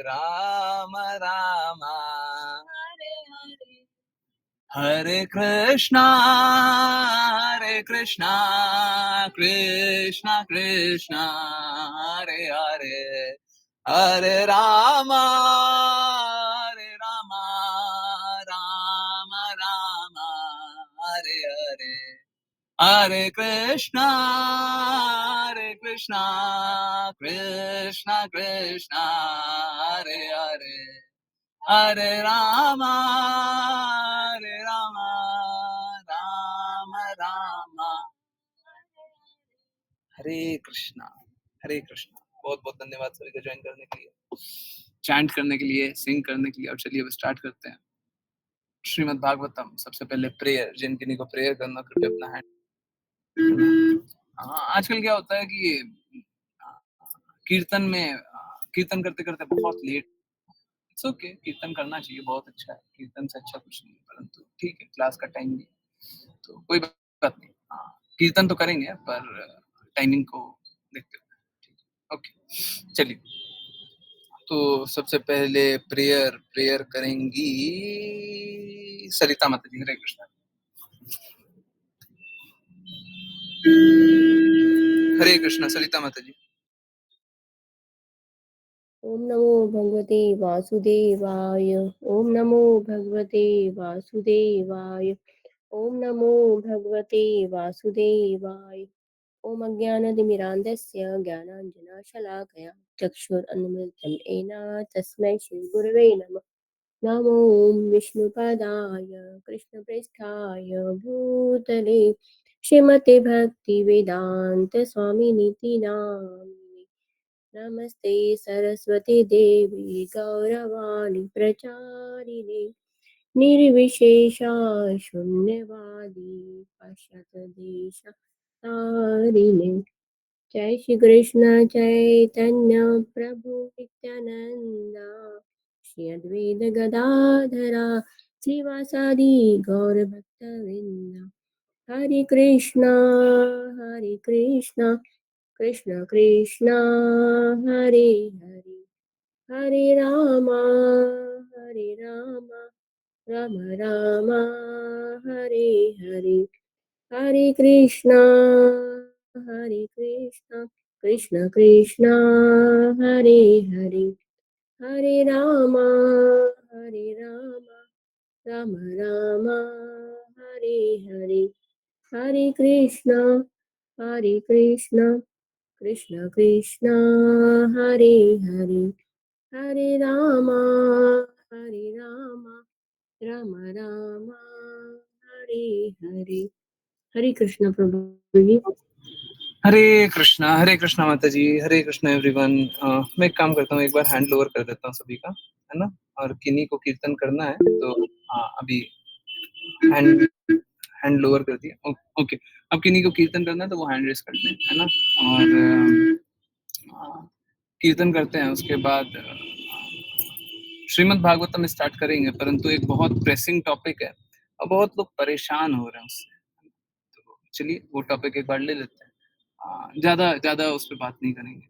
राम राम हरे हरे, हरे कृष्णा कृष्णा कृष्णा हरे हरे, हरे राम राम राम हरे हरे, हरे कृष्णा कृष्णा कृष्णा हरे हरे, हरे राम राम राम हरे कृष्णा, हरे कृष्णा। बहुत बहुत धन्यवाद सभी को ज्वाइन करने के लिए, चैंट करने के लिए, सिंग करने के लिए। और चलिए अब स्टार्ट करते हैं श्रीमद् भागवतम। सबसे पहले प्रेयर, जिन किन्हीं को प्रेयर करना कृपया अपना हैंड। आजकल क्या होता है कि कीर्तन में कीर्तन करते करते बहुत लेट। इट्स ओके, कीर्तन करना चाहिए, बहुत अच्छा है, कीर्तन से अच्छा कुछ नहीं, परंतु ठीक है, क्लास का टाइम भी तो कोई बात नहीं। कीर्तन तो करेंगे पर टाइमिंग को देखते हुए। ओके, चलिए। तो सबसे पहले प्रेयर करेंगी सरिता माता जी। हरे कृष्णा। हरे कृष्णा, सरिता माता जी। ओम नमो भगवते वासुदेवाय, ओम नमो भगवते वासुदेवाय, ओम नमो भगवते वासुदेवाय। ओम अज्ञानतिमिरान्धस्य ज्ञानाञ्जनशलाकया चक्षुरुन्मिलितं येन तस्मै श्रीगुरवे नमः। नमो विष्णुपदाय कृष्णप्रेष्ठाय भूतले श्रीमते भक्तिवेदान्त स्वामिनिति नामिने। नमस्ते सरस्वती देवी गौरवाणी प्रचारिणे निर्विशेषा शून्यवादी पाश्चात्यदेशतारिणे। जय श्री कृष्ण चैतन्य प्रभु नित्यानंद, श्री अद्वैत गदाधरा श्रीवासादि गौर भक्तवृंद। हरे कृष्णा कृष्ण कृष्णा हरे हरे, हरे रामा राम राम हरे हरे, हरे कृष्णा कृष्ण कृष्णा हरे हरे, हरे रामा राम राम हरे हरे, हरे कृष्णा कृष्ण कृष्णा हरे हरे, हरे रामा राम राम हरे हरे। हरे कृष्ण प्रभु जी। हरे कृष्णा माता जी। हरे कृष्णा एवरीवन। मैं एक काम करता हूँ, एक बार हैंड ओवर कर देता हूँ सभी का, है ना। और किन्हीं को कीर्तन करना है तो अभी हैंड लोअर कर दिया। ओके, अब किन्हीं को कीर्तन करना है तो वो हैंड रेस करते हैं, है ना। और कीर्तन करते हैं, उसके बाद श्रीमद् भागवतम स्टार्ट करेंगे, परंतु एक बहुत प्रेसिंग टॉपिक है और बहुत लोग परेशान हो रहे हैं उससे। तो चलिए वो टॉपिक एक बार ले लेते हैं। ज्यादा ज्यादा उस पर बात नहीं करेंगे।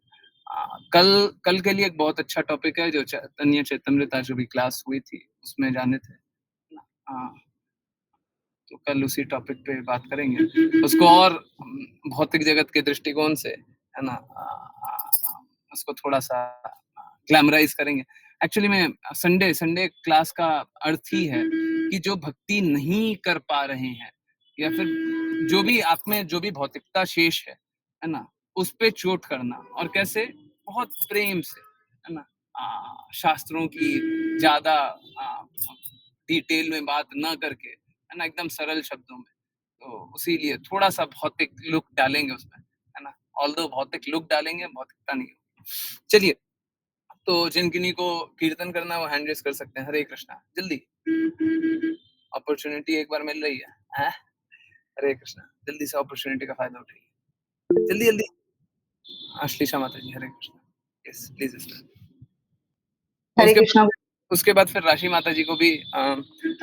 कल कल के लिए एक बहुत अच्छा टॉपिक है, जो चैतन्य चैतन्यता जो भी क्लास हुई थी उसमें जाने थे। तो कल उसी टॉपिक पे बात करेंगे, उसको और भौतिक जगत के दृष्टिकोण से, है ना, उसको थोड़ा सा ग्लैमराइज करेंगे। एक्चुअली में संडे संडे क्लास का अर्थ ही है कि जो भक्ति नहीं कर पा रहे हैं, या फिर जो भी आप में जो भी भौतिकता शेष है ना, उस पे चोट करना। और कैसे? बहुत प्रेम से, है ना, शास्त्रों की ज्यादा डिटेल में बात ना करके, है ना, एकदम सरल शब्दों में। तो इसीलिए थोड़ा सा भौतिक लुक डालेंगे उसमें, है ना। ऑल्दो भौतिक लुक डालेंगे, भौतिकता नहीं। चलिए, तो जिन किन्हीं को कीर्तन करना है वो हैंड रेस कर सकते हैं। हरे कृष्णा, जल्दी, अपॉर्चुनिटी एक बार मिल रही है। हरे कृष्णा, जल्दी से अपॉर्चुनिटी का फायदा उठाइए, जल्दी जल्दी। श्लीषा माता जी, हरे कृष्णा। Yes please. हरे कृष्णा। उसके बाद फिर राशि माता जी को भी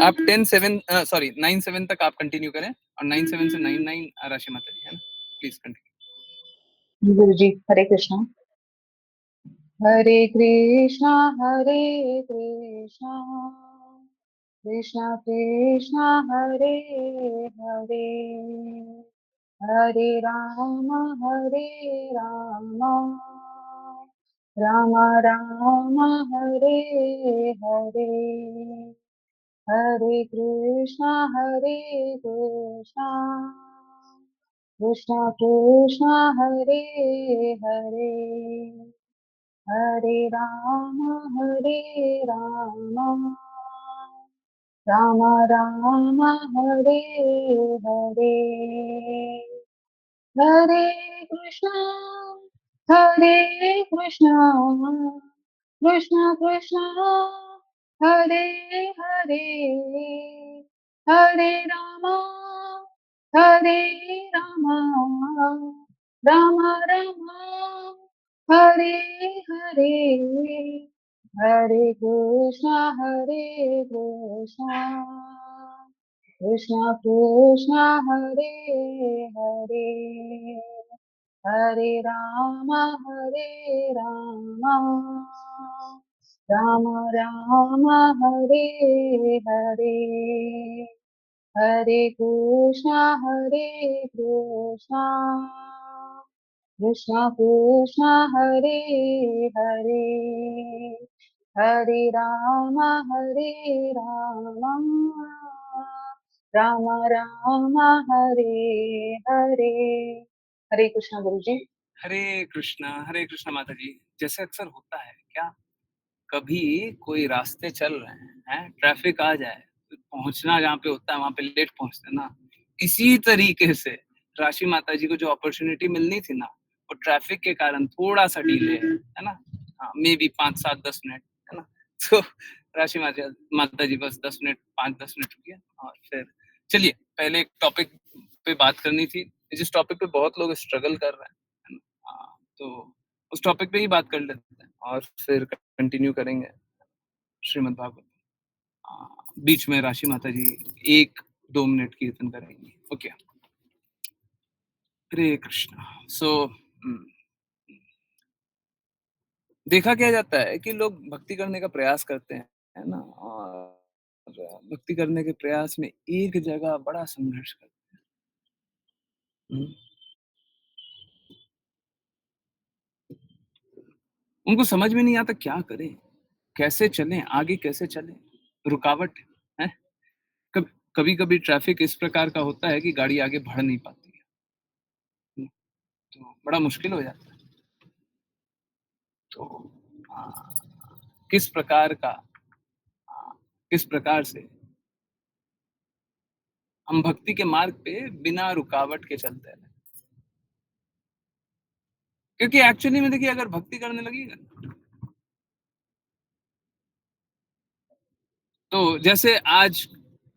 आप 9-7 तक आप कंटिन्यू करें, और 9-7 से 9-9 राशि माता जी, है ना। Please continue. गुरु जी, हरे कृष्णा। हरे कृष्णा कृष्णा कृष्णा हरे हरे, हरे राम राम राम हरे हरे, हरे कृष्णा कृष्णा कृष्णा हरे हरे, हरे राम राम राम हरे हरे, हरे कृष्णा कृष्णा कृष्णा कृष्णा हरे हरे, हरे राम राम राम हरे हरे, हरे कृष्णा कृष्णा कृष्णा हरे हरे, हरे राम राम राम हरे हरे, हरे कृष्णा कृष्णा कृष्णा हरे हरे, हरे राम राम राम हरे हरे। हरे कृष्णा गुरु जी। हरे कृष्णा माता जी। जैसे अक्सर होता है क्या, कभी कोई रास्ते चल रहे हैं, ट्रैफिक आ जाए, तो पहुंचना जहाँ पे होता है वहां पे लेट पहुंचते ना। इसी तरीके से राशि माता जी को जो अपॉर्चुनिटी मिलनी थी ना, वो ट्रैफिक के कारण थोड़ा सा डिले है ना। हाँ, मे बी 5-7-10 मिनट है ना। तो राशि माता जी बस 10 मिनट, 5-10 मिनट रुकिए और फिर चलिए पहले एक टॉपिक पे बात करनी थी, जिस टॉपिक पे बहुत लोग स्ट्रगल कर रहे हैं, है ना। हाँ, तो उस टॉपिक पे ही बात कर लेते हैं और फिर कंटिन्यू करेंगे श्रीमद् भागवत। बीच में राशि माता जी 1-2 मिनट कीर्तन करेंगी। ओके, हरे कृष्णा। सो देखा क्या जाता है कि लोग भक्ति करने का प्रयास करते हैं, है ना, और भक्ति करने के प्रयास में एक जगह बड़ा संघर्ष करते हैं। उनको समझ में नहीं आता क्या करें, कैसे चलें, आगे कैसे चलें, रुकावट है। कभी कभी ट्रैफिक इस प्रकार का होता है कि गाड़ी आगे बढ़ नहीं पाती है, तो बड़ा मुश्किल हो जाता है। तो आ, किस प्रकार का आ, किस प्रकार से हम भक्ति के मार्ग पे बिना रुकावट के चलते हैं, क्योंकि एक्चुअली में देखिए अगर भक्ति करने लगेगा तो जैसे आज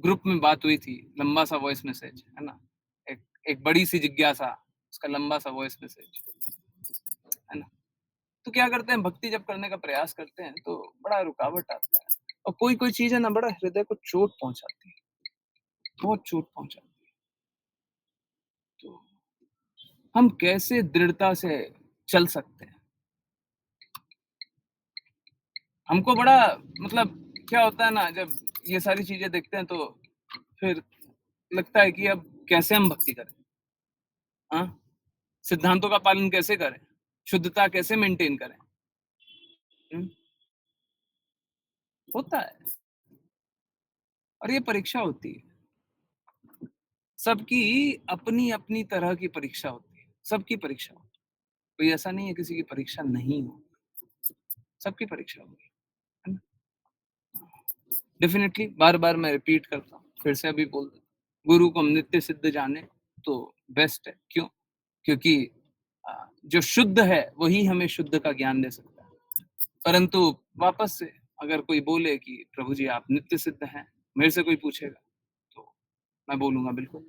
ग्रुप में बात हुई थी, लंबा सा वॉइस मैसेज है ना, एक एक बड़ी सी जिज्ञासा, उसका लंबा सा वॉइस मैसेज है ना। तो क्या करते हैं, भक्ति जब करने का प्रयास करते हैं तो बड़ा रुकावट आता है, और कोई कोई चीज है ना बड़ा हृदय को चोट पहुंचाती है, बहुत चोट पहुंचाती है। तो हम कैसे दृढ़ता से चल सकते हैं? हमको बड़ा मतलब क्या होता है ना, जब ये सारी चीजें देखते हैं तो फिर लगता है कि अब कैसे हम भक्ति करें। हाँ, सिद्धांतों का पालन कैसे करें, शुद्धता कैसे मेंटेन करें। हम्म, होता है, और ये परीक्षा होती है, सबकी अपनी अपनी तरह की परीक्षा होती है, सबकी परीक्षा होती है। कोई ऐसा नहीं है किसी की परीक्षा नहीं हो, सबकी परीक्षा होगी, है ना। डेफिनेटली बार बार मैं रिपीट करता हूँ, फिर से अभी बोल देता हूँ, गुरु को हम नित्य सिद्ध जाने तो बेस्ट है। क्यों? क्योंकि जो शुद्ध है वही हमें शुद्ध का ज्ञान दे सकता है। परंतु वापस से अगर कोई बोले कि प्रभु जी आप नित्य सिद्ध हैं, मेरे से कोई पूछेगा तो मैं बोलूंगा बिल्कुल।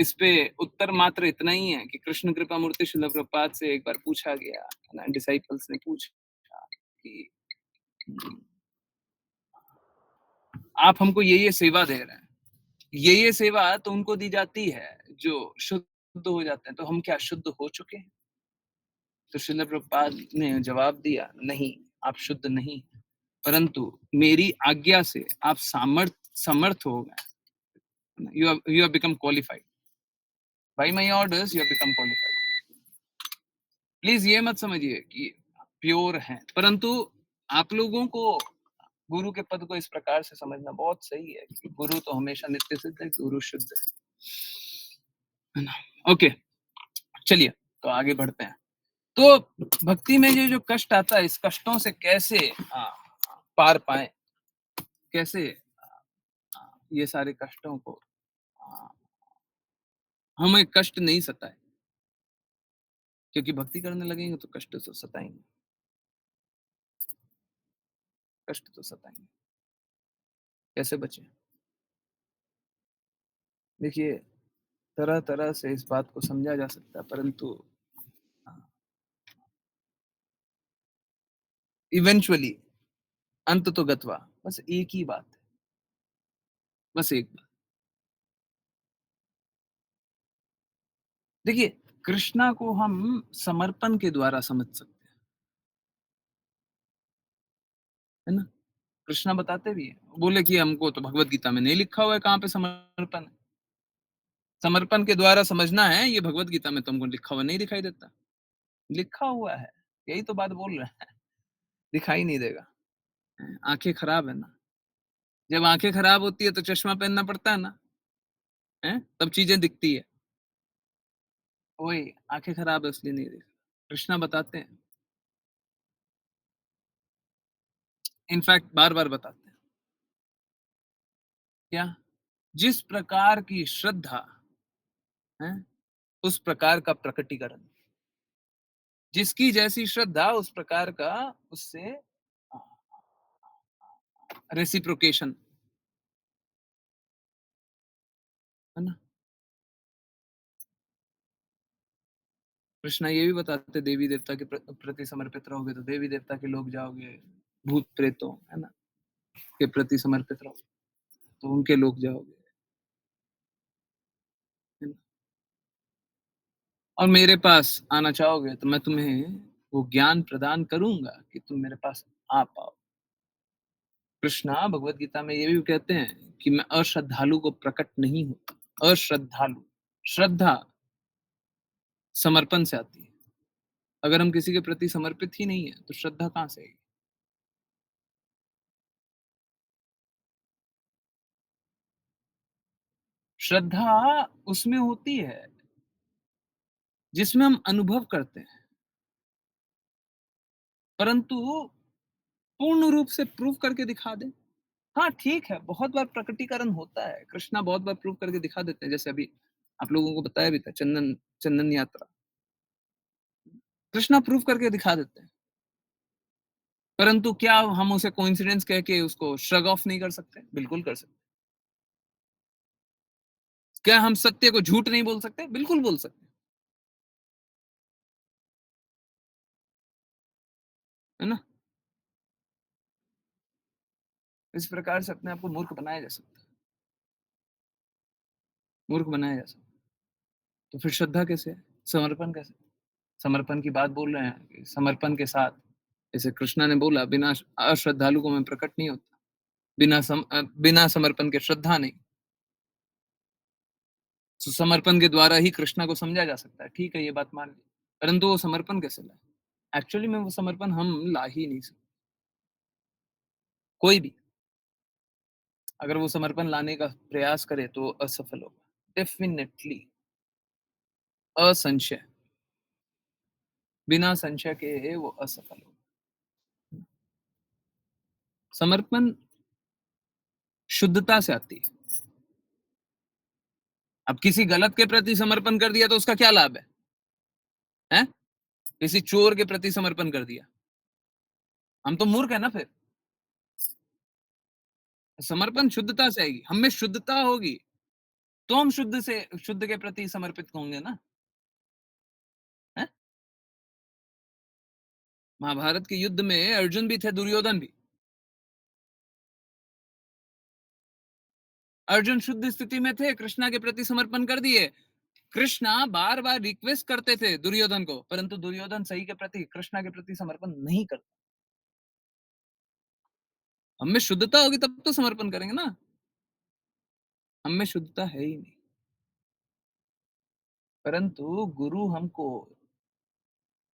इस पे उत्तर मात्र इतना ही है कि कृष्ण कृपा मूर्ति श्रील प्रभुपाद से एक बार पूछा गया ना, डिसाइपल्स ने पूछा कि आप हमको ये सेवा दे रहे हैं, ये सेवा तो उनको दी जाती है जो शुद्ध हो जाते हैं, तो हम क्या शुद्ध हो चुके हैं? तो श्रील प्रभुपाद ने जवाब दिया, नहीं, आप शुद्ध नहीं, परंतु मेरी आज्ञा से आप समर्थ हो गए, you have become qualified, by my orders you have become qualified. Please ये मत समझिए कि प्योर है, परंतु आप लोगों को गुरु के पद को इस प्रकार से समझना बहुत सही है कि गुरु तो हमेशा नित्य सिद्ध है, गुरु शुद्ध है ना। ओके, चलिए तो आगे बढ़ते हैं। तो भक्ति में ये जो कष्ट आता है, इस कष्टों से कैसे पार पाए, कैसे ये सारे कष्टों को हमें कष्ट नहीं सताए, क्योंकि भक्ति करने लगेंगे तो कष्ट तो सताएंगे, कष्ट तो सताएंगे। कैसे बचे? देखिए, तरह तरह से इस बात को समझा जा सकता है, परंतु इवेंचुअली अंत तो गत्वा, बस एक ही बात है, बस एक बात। देखिए, कृष्णा को हम समर्पण के द्वारा समझ सकते हैं, है ना। कृष्णा बताते भी है, बोले कि हमको तो भगवत गीता में नहीं लिखा हुआ है कहाँ पे समर्पण है, समर्पण के द्वारा समझना है, ये भगवत गीता में तुमको लिखा हुआ नहीं दिखाई देता। लिखा हुआ है, यही तो बात बोल रहे हैं, दिखाई नहीं देगा। आंखें खराब है ना, जब आंखें खराब होती है तो चश्मा पहनना पड़ता है ना, है तब चीजें दिखती है। वही आंखें खराब है इसलिए नहीं दिख। कृष्णा बताते हैं, इनफैक्ट बार बार बताते हैं, क्या जिस प्रकार की श्रद्धा है उस प्रकार का प्रकटीकरण, जिसकी जैसी श्रद्धा उस प्रकार का उससे रेसिप्रोकेशन, है ना। कृष्णा ये भी बताते, देवी देवता के प्रति समर्पित रहोगे तो देवी देवता के लोग जाओगे, भूत प्रेतों, है ना, के प्रति समर्पित रहो तो उनके लोग जाओगे, है ना। और मेरे पास आना चाहोगे तो मैं तुम्हें वो ज्ञान प्रदान करूंगा कि तुम मेरे पास आ पाओ। कृष्णा भगवत गीता में ये भी कहते हैं कि मैं अश्रद्धालु को प्रकट नहीं होता। अश्रद्धालु, श्रद्धा समर्पण से आती है, अगर हम किसी के प्रति समर्पित ही नहीं है तो श्रद्धा कहां से आएगी? श्रद्धा उसमें होती है जिसमें हम अनुभव करते हैं, परंतु पूर्ण रूप से प्रूव करके दिखा दे। हाँ ठीक है, बहुत बार प्रकटीकरण होता है, कृष्णा बहुत बार प्रूव करके दिखा देते हैं, जैसे अभी आप लोगों को बताया भी था, चंदन चंदन यात्रा, कृष्णा प्रूव करके दिखा देते हैं, परंतु क्या हम उसे कोइंसिडेंस कह के उसको श्रग ऑफ नहीं कर सकते? बिल्कुल कर सकते। क्या हम सत्य को झूठ नहीं बोल सकते? बिल्कुल बोल सकते, है ना। इस प्रकार से अपने आप को मूर्ख बनाया जा सकता है, मूर्ख बनाया जा सकता है। तो फिर श्रद्धा कैसे है, समर्पण कैसे? समर्पण की बात बोल रहे हैं कि समर्पण के साथ, जैसे कृष्णा ने बोला, बिना अश्रद्धालु को मैं प्रकट नहीं होता, बिना समर्पण के श्रद्धा नहीं। तो समर्पण के द्वारा ही कृष्णा को समझा जा सकता है, ठीक है, ये बात मान ली, परंतु वो समर्पण कैसे लाए? एक्चुअली में वो समर्पण हम ला ही नहीं सकते, कोई भी अगर वो समर्पण लाने का प्रयास करे तो असफल होगा, डेफिनेटली, असंशय, बिना संशय के वो असफल होगा। समर्पण शुद्धता से आती है। अब किसी गलत के प्रति समर्पण कर दिया तो उसका क्या लाभ है, हैं? किसी चोर के प्रति समर्पण कर दिया, हम तो मूर्ख है ना फिर। समर्पण शुद्धता से आएगी, हम में शुद्धता होगी तो हम शुद्ध के प्रति समर्पित होंगे ना, है? महाभारत के युद्ध में अर्जुन भी थे, दुर्योधन भी। अर्जुन शुद्ध स्थिति में थे, कृष्णा के प्रति समर्पण कर दिए, कृष्णा बार बार रिक्वेस्ट करते थे दुर्योधन को, परंतु दुर्योधन सही के प्रति, कृष्णा के प्रति समर्पण नहीं करता। हम में शुद्धता होगी तब तो समर्पण करेंगे ना, हम में शुद्धता है ही नहीं। परंतु गुरु हमको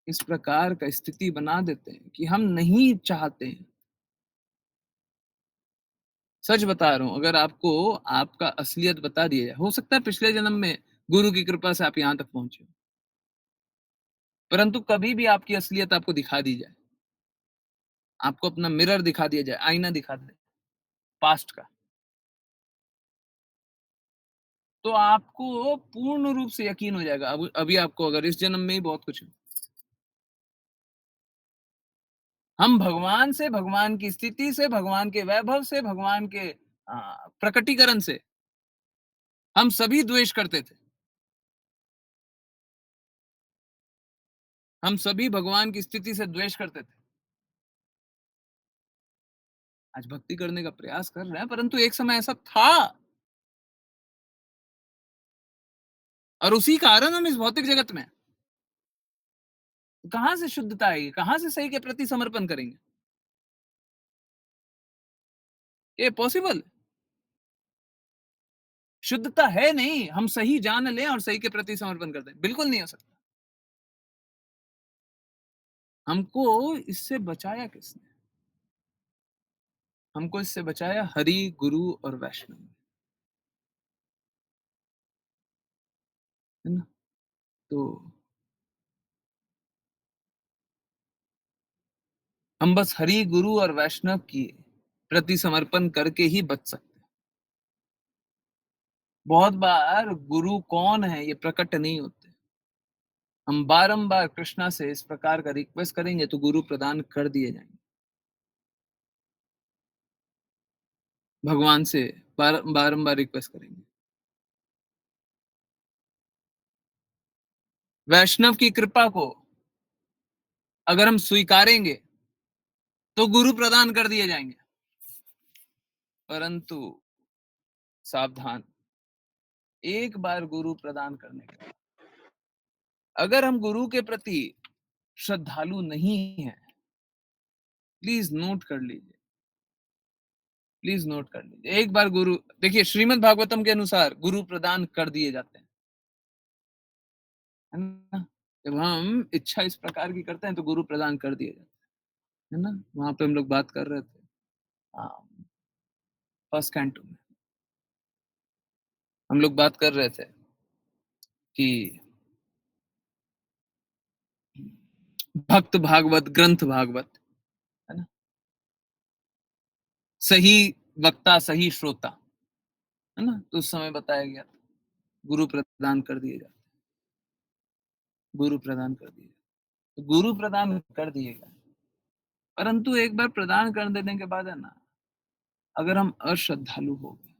इस प्रकार का स्थिति बना देते हैं कि हम नहीं चाहते हैं। सच बता रहा हूं, अगर आपको आपका असलियत बता दिया जाए, हो सकता है पिछले जन्म में गुरु की कृपा से आप यहां तक पहुंचे, परंतु कभी भी आपकी असलियत आपको दिखा दी जाए, आपको अपना मिरर दिखा दिया जाए, आईना दिखा दे पास्ट का, तो आपको पूर्ण रूप से यकीन हो जाएगा अब अभी आपको, अगर इस जन्म में ही बहुत कुछ है। हम भगवान से, भगवान की स्थिति से, भगवान के वैभव से, भगवान के प्रकटीकरण से हम सभी द्वेष करते थे। हम सभी भगवान की स्थिति से द्वेष करते थे। आज भक्ति करने का प्रयास कर रहे हैं, परंतु एक समय ऐसा था, और उसी कारण हम इस भौतिक जगत में। कहां से शुद्धता आएगी, कहां से सही के प्रति समर्पण करेंगे? ये पॉसिबल? शुद्धता है नहीं, हम सही जान लें और सही के प्रति समर्पण कर दें, बिल्कुल नहीं हो सकता। हमको इससे बचाया किसने? हमको इससे बचाया हरि, गुरु और वैष्णव ने, है ना? तो हम बस हरि, गुरु और वैष्णव की प्रति समर्पण करके ही बच सकते हैं। बहुत बार गुरु कौन है ये प्रकट नहीं होते। हम बारंबार कृष्णा से इस प्रकार का रिक्वेस्ट करेंगे तो गुरु प्रदान कर दिए जाएंगे। भगवान से बारंबार रिक्वेस्ट करेंगे। वैष्णव की कृपा को अगर हम स्वीकारेंगे तो गुरु प्रदान कर दिए जाएंगे। परंतु सावधान, एक बार गुरु प्रदान करने के बाद अगर हम गुरु के प्रति श्रद्धालु नहीं है, प्लीज नोट कर लीजिए, प्लीज नोट कर लीजिए। एक बार गुरु, देखिए श्रीमद् भागवतम के अनुसार गुरु प्रदान कर दिए जाते हैं, है ना? जब हम इच्छा इस प्रकार की करते हैं तो गुरु प्रदान कर दिए जाते हैं, है ना? वहां पे हम लोग बात कर रहे थे फर्स्ट कैंटो में, हम लोग बात कर रहे थे कि भक्त भागवत, ग्रंथ भागवत, है ना? सही वक्ता, सही श्रोता, है ना? तो उस समय बताया गया था गुरु प्रदान कर दिए जाते, गुरु प्रदान कर दिए, तो गुरु प्रदान कर दिएगा। परंतु एक बार प्रदान कर देने के बाद है ना, अगर हम अश्रद्धालु हो गए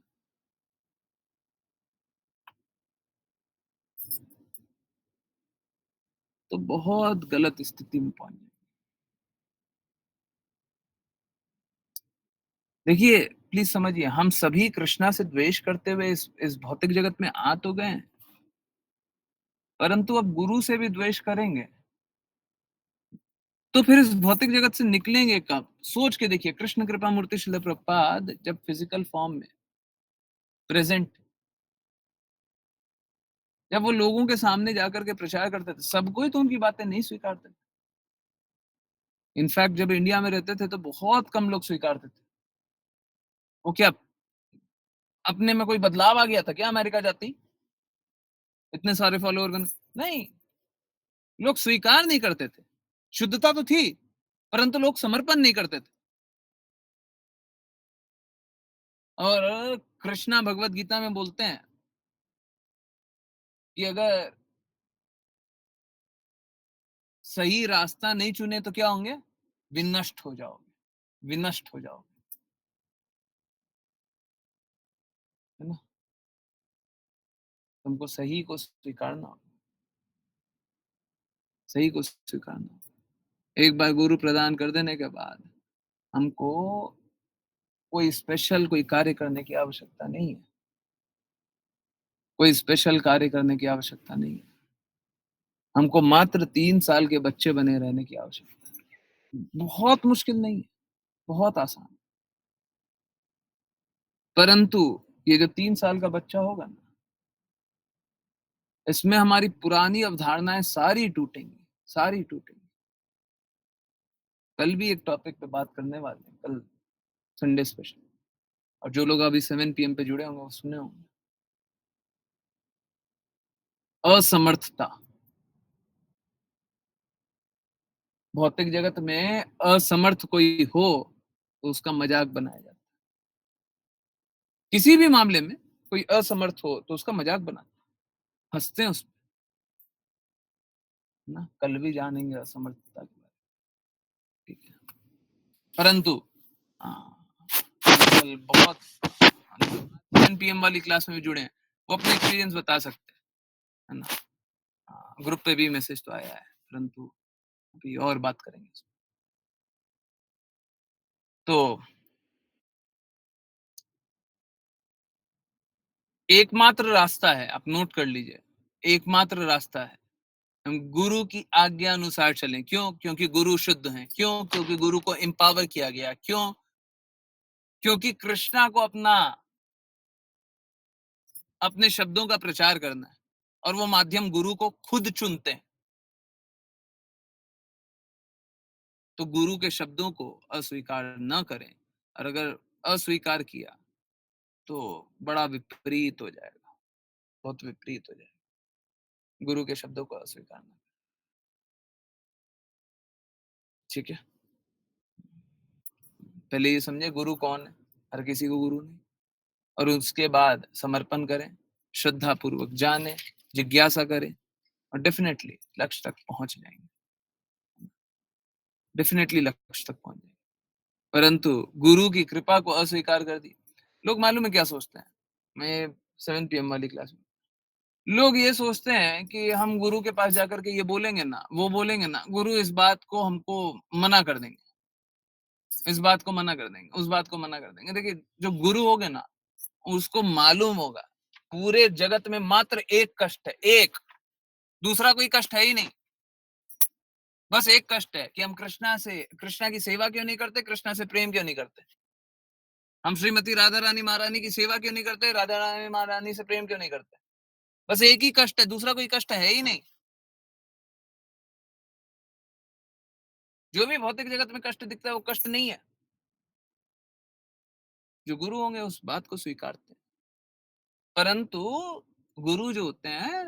तो बहुत गलत स्थिति में पहुंच जाए। देखिए प्लीज समझिए, हम सभी कृष्णा से द्वेष करते हुए इस भौतिक जगत में आ तो गए हैं, परंतु अब गुरु से भी द्वेष करेंगे तो फिर इस भौतिक जगत से निकलेंगे कब? सोच के देखिए, कृष्ण कृपा मूर्ति शिल प्रपाद जब फिजिकल फॉर्म में प्रेजेंट, जब वो लोगों के सामने जाकर के प्रचार करते थे, सब कोई तो उनकी बातें नहीं स्वीकारते थे। इनफैक्ट जब इंडिया में रहते थे तो बहुत कम लोग स्वीकारते थे। वो क्या अपने में कोई बदलाव आ गया था क्या अमेरिका जाती, इतने सारे फॉलोअर बन? नहीं, लोग स्वीकार नहीं करते थे। शुद्धता तो थी, परंतु लोग समर्पण नहीं करते थे। और कृष्णा भगवत गीता में बोलते हैं कि अगर सही रास्ता नहीं चुने तो क्या होंगे? विनष्ट हो जाओगे, विनष्ट हो जाओगे, है ना? तुमको सही को स्वीकारना होगा, सही को स्वीकारना होगा। एक बार गुरु प्रदान कर देने के बाद हमको कोई स्पेशल कोई कार्य करने की आवश्यकता नहीं है। कोई स्पेशल कार्य करने की आवश्यकता नहीं है। हमको मात्र 3 साल के बच्चे बने रहने की आवश्यकता है। बहुत मुश्किल नहीं है, बहुत आसान। परंतु ये जो 3 साल का बच्चा होगा ना, इसमें हमारी पुरानी अवधारणाएँ सारी टूटेंगी, सारी टूटेंगी। कल भी एक टॉपिक पे बात करने वाले हैं, कल संडे स्पेशल। और जो लोग अभी 7 पीएम पे जुड़े होंगे वो सुने होंगे। असमर्थता। भौतिक जगत में असमर्थ कोई हो तो उसका मजाक बनाया जाता है। किसी भी मामले में कोई असमर्थ हो तो उसका मजाक बनाते हैं, हंसते हैं उस पे, ना। कल भी जानेंगे असमर्थता के बारे में, ठीक है। परंतु कल बहुत 10 पीएम वाली क्लास में भी जुड़े हैं, वो अपने एक्सपीरियंस बता सकते हैं, है ना। ग्रुप पे भी मैसेज तो आया है, परंतु अभी और बात करेंगे इस पे। तो एकमात्र रास्ता है, आप नोट कर लीजिए, एकमात्र रास्ता है, हम गुरु की आज्ञा अनुसार चलें। क्यों? क्योंकि गुरु शुद्ध हैं। क्यों? क्योंकि गुरु को एम्पावर किया गया। क्यों? क्योंकि कृष्णा को अपने शब्दों का प्रचार करना है और वो माध्यम गुरु को खुद चुनते हैं। तो गुरु के शब्दों को अस्वीकार न करें, और अगर अस्वीकार किया तो बड़ा विपरीत हो जाएगा, बहुत विपरीत हो जाएगा। गुरु के शब्दों को अस्वीकार न करें, ठीक है। पहले ये समझे गुरु कौन है, हर किसी को गुरु नहीं। और उसके बाद समर्पण करें, श्रद्धा पूर्वक जाने, जिज्ञासा करें, और डेफिनेटली लक्ष्य तक पहुंच जाएंगे, डेफिनेटली लक्ष्य तक पहुंच जाएंगे। परंतु गुरु की कृपा को अस्वीकार कर दी। लोग मालूम है क्या सोचते हैं, मैं 7 पीएम वाली क्लास में, लोग ये सोचते हैं कि हम गुरु के पास जाकर के ये बोलेंगे ना, वो बोलेंगे ना, गुरु इस बात को हमको मना कर देंगे, इस बात को मना कर देंगे, उस बात को मना कर देंगे। देखिए, जो गुरु होगे ना, उसको मालूम होगा पूरे जगत में मात्र एक कष्ट है, एक, दूसरा कोई कष्ट है ही नहीं। बस एक कष्ट है कि हम कृष्णा की सेवा क्यों नहीं करते, कृष्णा से प्रेम क्यों नहीं करते। हम श्रीमती राधा रानी महारानी की सेवा क्यों नहीं करते, राधा रानी महारानी से प्रेम क्यों नहीं करते। बस एक ही कष्ट है, दूसरा कोई कष्ट है ही नहीं। जो भी भौतिक जगत में कष्ट दिखता है वो कष्ट नहीं है। जो गुरु होंगे उस बात को स्वीकारते हैं। परंतु गुरु जो होते हैं,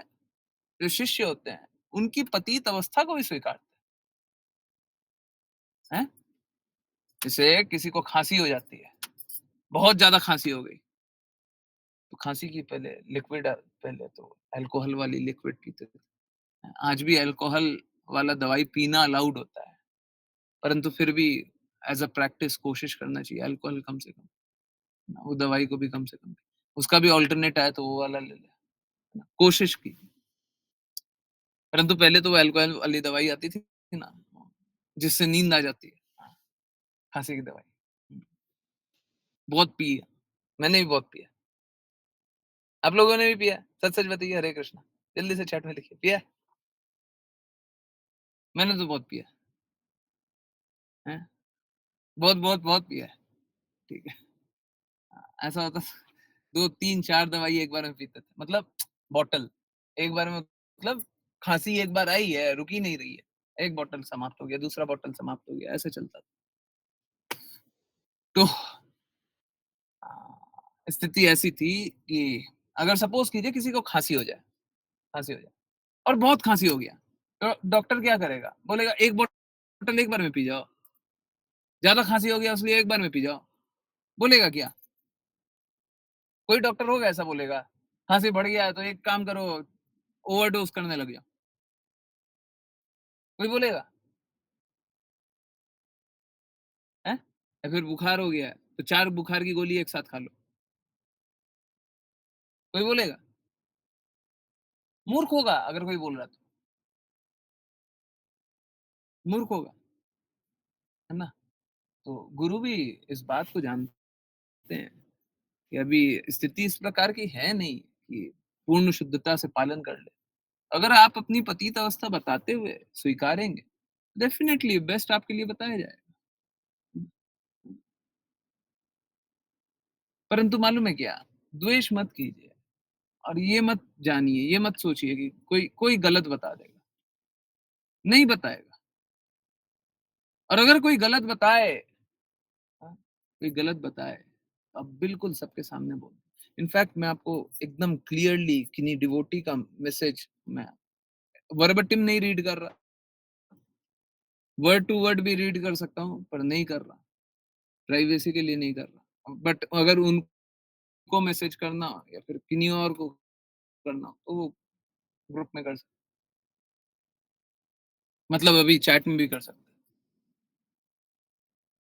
जो शिष्य होते हैं, उनकी पतित अवस्था को भी स्वीकारते हैं। जैसे किसी को खांसी हो जाती है, बहुत ज्यादा खांसी हो गई, तो खांसी की पहले लिक्विड, पहले तो अल्कोहल वाली लिक्विड पीते थे। आज भी अल्कोहल वाला दवाई पीना अलाउड होता है, परंतु फिर भी एज अ प्रैक्टिस कोशिश करना चाहिए अल्कोहल कम से कम, वो दवाई को भी कम से कम, उसका भी ऑल्टरनेट आया तो वो वाला ले ले, कोशिश की। परंतु पहले तो वो अल्कोहल वाली दवाई आती थी ना, जिससे नींद आ जाती है, खांसी की दवाई, बहुत पी है, मैंने भी बहुत पिया। आप लोगों ने भी पिया? सच सच बताइए, हरे कृष्णा, जल्दी से चैट में लिखिए, पिया? मैंने तो बहुत पिया है, बहुत बहुत बहुत पिया है, ठीक है। ऐसा होता, 2 3 4 दवाई एक बार में पीते थे, मतलब बॉटल एक बार में, मतलब खांसी एक बार आई है, रुकी नहीं रही है, एक बॉटल समाप्त हो गया, दूसरा बॉटल समाप्त हो गया, ऐसे चलता था। तो स्थिति ऐसी थी कि अगर सपोज कीजिए किसी को खांसी हो जाए, खांसी हो जाए और बहुत खांसी हो गया, तो डॉक्टर क्या करेगा, बोलेगा एक बोतल एक बार में पी जाओ। ज्यादा खांसी हो गया इसलिए एक बार में पी जाओ, बोलेगा क्या? कोई डॉक्टर होगा ऐसा बोलेगा? खांसी बढ़ गया है तो एक काम करो, ओवरडोज करने लग जाओ, कोई बोलेगा? है? या फिर बुखार हो गया है तो 4 बुखार की गोली एक साथ खा लो, कोई बोलेगा? मूर्ख होगा अगर कोई बोल रहा, तो मूर्ख होगा, है ना। तो गुरु भी इस बात को जानते हैं कि अभी स्थिति इस प्रकार की है नहीं कि पूर्ण शुद्धता से पालन कर ले। अगर आप अपनी पतित अवस्था बताते हुए स्वीकारेंगे, डेफिनेटली बेस्ट आपके लिए बताया जाएगा। परंतु मालूम है क्या? द्वेष मत कीजिए और ये मत जानिए, ये मत सोचिए कि कोई कोई गलत बता देगा। नहीं बताएगा। और अगर कोई गलत बताए, हाँ, कोई गलत बताए, तो आप बिल्कुल सबके सामने बोलो। इनफैक्ट मैं आपको एकदम क्लियरली किन्हीं डिवोटी का मैसेज मैं वर्बटिम नहीं रीड कर रहा, वर्ड टू वर्ड भी रीड कर सकता हूँ, पर नहीं कर रहा, प्राइवेसी के लिए नहीं कर रहा। बट अगर उनको मैसेज करना या फिर किन्हीं और को करना, तो वो ग्रुप में कर सकते, मतलब अभी चैट में भी कर सकते।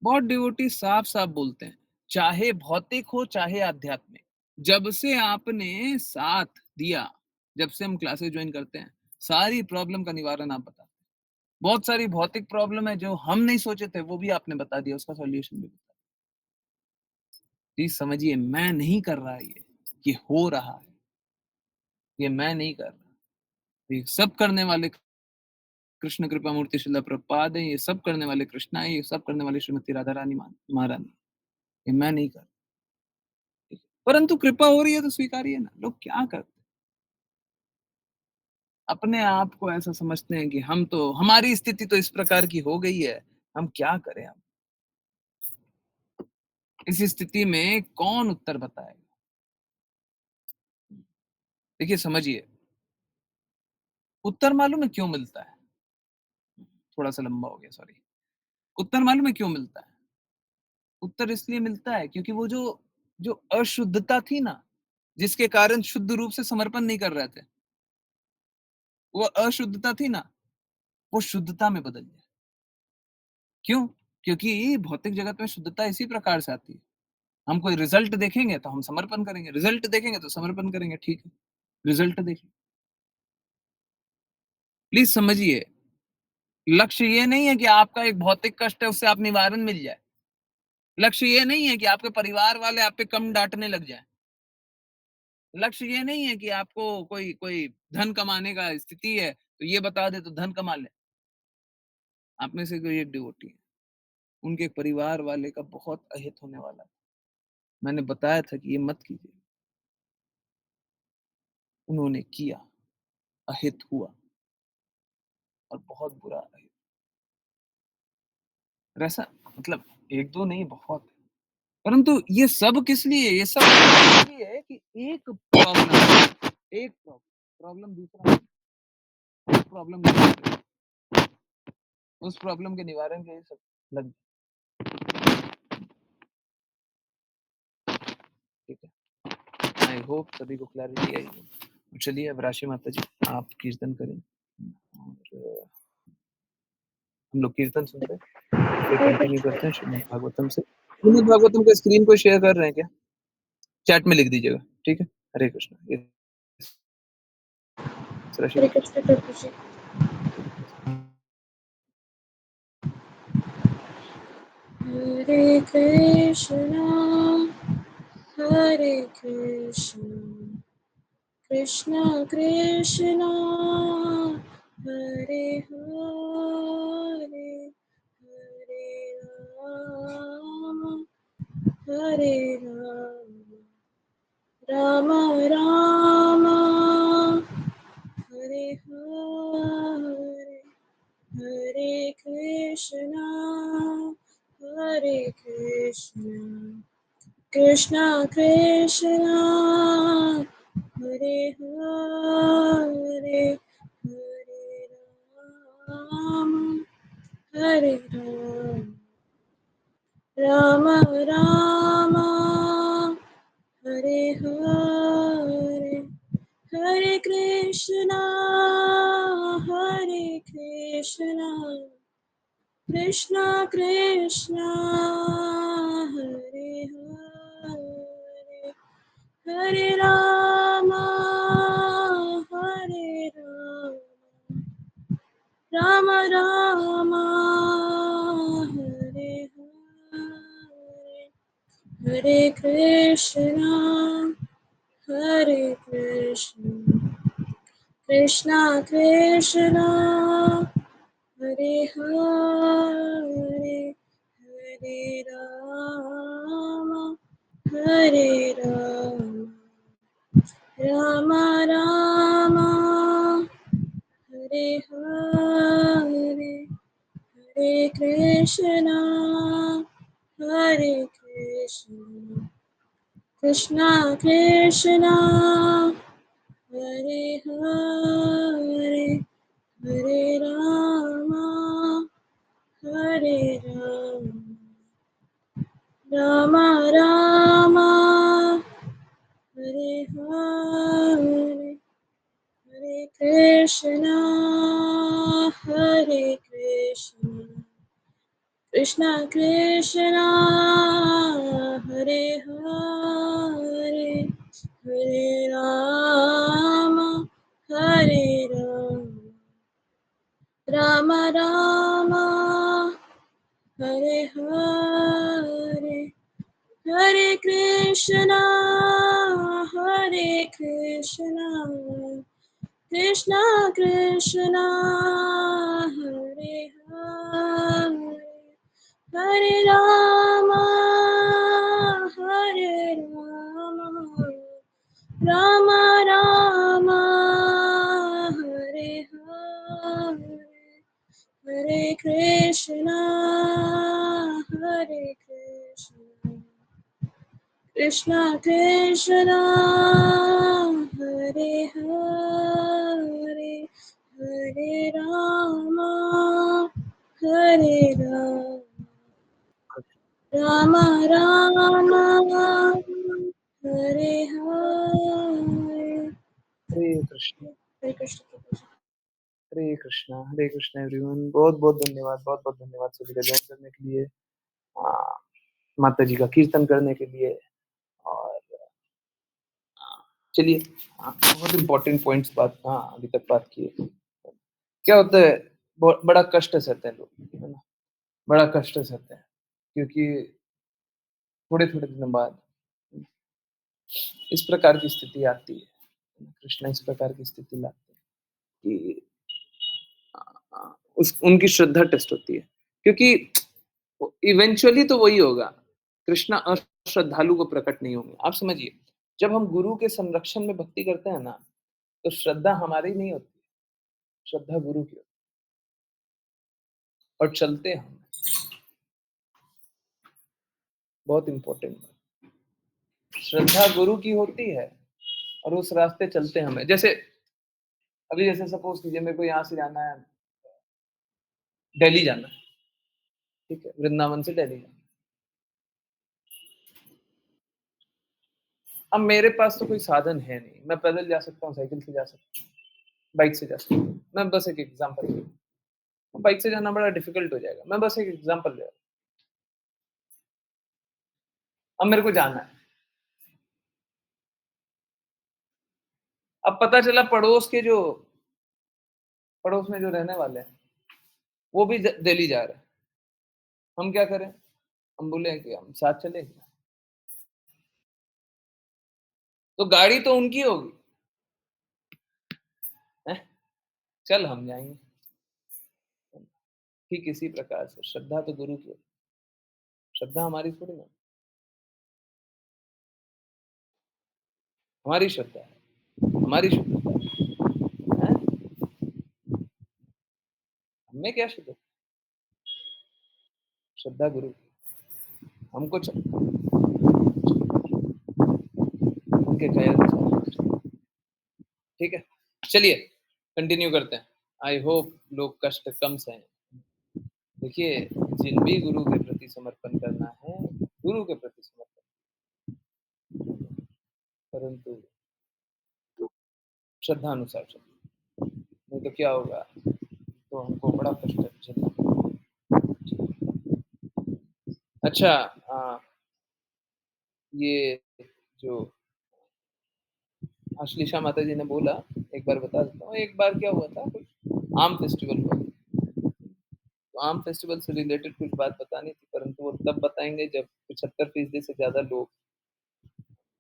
बहुत डिवोटी साफ साफ बोलते हैं, चाहे भौतिक हो चाहे आध्यात्मिक, जब से आपने साथ दिया, जब से हम क्लासेस ज्वाइन करते हैं, सारी प्रॉब्लम का निवारण आप बताते हैं। बहुत सारी भौतिक प्रॉब्लम है जो हम नहीं सोचे थे, वो भी आपने बता दिया, उसका सॉल्यूशन भी बता। प्लीज समझिए, मैं नहीं कर रहा ये हो रहा है, ये मैं नहीं कर रहा। ये सब करने वाले कृष्ण कृपा मूर्ति शिला प्रभुपाद है, ये सब करने वाले कृष्णा है, ये सब करने वाले श्रीमती राधा रानी महारानी, ये मैं नहीं कर रहा। परंतु कृपा हो रही है तो स्वीकारिए ना। लोग क्या करते हैं, अपने आप को ऐसा समझते हैं कि हम तो, हमारी स्थिति तो इस प्रकार की हो गई है, हम क्या करें। हम इस स्थिति में कौन उत्तर बताएगा? देखिए समझिए, उत्तर मालूम है क्यों मिलता है? थोड़ा सा लंबा हो गया, सॉरी। उत्तर मालूम है क्यों मिलता है? उत्तर इसलिए मिलता है क्योंकि वो जो जो अशुद्धता थी ना, जिसके कारण शुद्ध रूप से समर्पण नहीं कर रहे थे, वो अशुद्धता थी ना, वो शुद्धता में बदल जाए। क्यों? क्योंकि भौतिक जगत में शुद्धता इसी प्रकार से आती है। हम कोई रिजल्ट देखेंगे तो हम समर्पण करेंगे, रिजल्ट देखेंगे तो समर्पण करेंगे, ठीक है, रिजल्ट देखिए। प्लीज समझिए, लक्ष्य ये नहीं है कि आपका एक भौतिक कष्ट है उससे आप निवारण मिल जाए। लक्ष्य ये नहीं है कि आपके परिवार वाले आप पे कम डांटने लग जाए। लक्ष्य ये नहीं है कि आपको कोई कोई धन कमाने का स्थिति है तो ये बता दे तो धन कमा ले। आप में से कोई एक डिवोटी है, उनके परिवार वाले का बहुत अहित होने वाला है, मैंने बताया था कि ये मत कीजिए, उन्होंने किया, अहित हुआ, और बहुत बुरा अहित। और ऐसा मतलब एक दो नहीं, बहुत है। परंतु ये सब किस लिए? ये सब इसलिए है कि एक प्रॉब्लम, एक प्रॉब्लम दूसरा प्रॉब्लम, उस प्रॉब्लम के निवारण के लिए सब लग, ठीक है। आई होप सभी को क्लैरिटी आई हो। चलिए अब राशि माता जी आप कीर्तन करें, और हम लोग कीर्तन सुनते हैं, फिर कंटिन्यू करते हैं श्रीमद् भागवतम से। श्रीमद् भागवतम का स्क्रीन को शेयर कर रहे हैं क्या? चैट में लिख दीजिएगा, ठीक है। हरे कृष्ण। ये राशि हरे माता कृष्ण प्रभु जी। हरे Krishna Krishna Krishna Hare Hare Hare Hare Ram Ram Hare Hare Hare Krishna Krishna Krishna Hare Hare Hare Ram Ram Ram Hare Hare Hare Krishna Krishna Krishna Hare Hare Hare Ram Ram Hare Hare Hare Krishna Hare Krishna, Krishna Krishna, Hare Hare, Hare Rama, Hare Rama, Rama Rama, Hare Hare, Hare Krishna, Hare Krishna, Krishna Krishna, Hare Hare, Hare Rama, Hare Rama, Rama Rama, Hare Hare, Hare Krishna, Hare Krishna, Krishna Krishna, Hare Hare, Hare Rama, Hare Rama, Rama Rama, Hare Hare, Hare Krishna, Hare Krishna, Krishna Krishna, Hare Hare, Hare Rama, Hare Rama, Rama Rama, Hare Hare, Hare Krishna, Hare Krishna, Krishna Krishna, Hare Hare, Hare Rama, Hare Rama, Rama Rama, Hare Hare, हरे Krishna Hare Krishna. हरे Krishna everyone. बहुत बहुत धन्यवाद, बहुत बहुत धन्यवाद सभी का join करने के लिए, माता जी का कीर्तन करने के लिए। और चलिए, बहुत इंपॉर्टेंट पॉइंट्स बात अभी तक बात की है। क्या होता है, बड़ा कष्ट सहते हैं लोग, है ना, बड़ा कष्ट सहते हैं, क्योंकि थोड़े थोड़े दिनों बाद इस प्रकार की स्थिति आती है। कृष्णा इस प्रकार की स्थिति लाते हैं कि उस उनकी श्रद्धा टेस्ट होती है, क्योंकि इवेंचुअली तो वही होगा, कृष्णा अश्रद्धालु को प्रकट नहीं होंगे। आप समझिए, जब हम गुरु के संरक्षण में भक्ति करते हैं ना, तो श्रद्धा हमारी नहीं होती, श्रद्धा गुरु की होती है, और चलते हैं हम। बहुत इंपॉर्टेंट बात, श्रद्धा गुरु की होती है और उस रास्ते चलते हैं हमें। जैसे अभी जैसे सपोज कीजिए, मेरे को यहाँ से जाना है, दिल्ली जाना है, ठीक है, वृंदावन से दिल्ली जाना है। अब मेरे पास तो कोई साधन है नहीं, मैं पैदल जा सकता हूँ, साइकिल से जा सकता हूँ, बाइक से जा सकता हूँ। मैं बस एक एग्जांपल दे रहा हूँ। बाइक से जाना बड़ा डिफिकल्ट हो जाएगा, मैं बस एक एग्जांपल दे रहा हूँ। अब मेरे को जाना है, अब पता चला पड़ोस में जो रहने वाले हैं, वो भी दिल्ली जा रहे हैं। हम क्या करें? हम बोले कि हम साथ चलेंगे, तो गाड़ी तो उनकी होगी, हैं? चल हम जाएंगे। ठीक इसी प्रकार से श्रद्धा तो गुरु की होती है, श्रद्धा हमारी थोड़ी ना, हमारी श्रद्धा है, हमारी श्रद्धा है, हमें क्या श्रद्धा? श्रद्धा गुरु की। हमको उनके कहे अनुसार, ठीक है। चलिए कंटिन्यू करते हैं। आई होप लोग कष्ट कम सहें। देखिए, जिन भी गुरु के प्रति समर्पण करना है, गुरु के प्रति समर्पण, परंतु श्रद्धा अनुसार चलिए, नहीं तो क्या होगा, तो हमको बड़ा कष्ट झेलना पड़ेगा। अच्छा, ये जो अश्लीषा माता जी ने बोला, एक बार बता देता हूँ। एक बार क्या हुआ था, कुछ आम फेस्टिवल हुआ, तो आम फेस्टिवल से रिलेटेड कुछ बात बतानी थी, परंतु वो तब बताएंगे जब 75% से ज्यादा लोग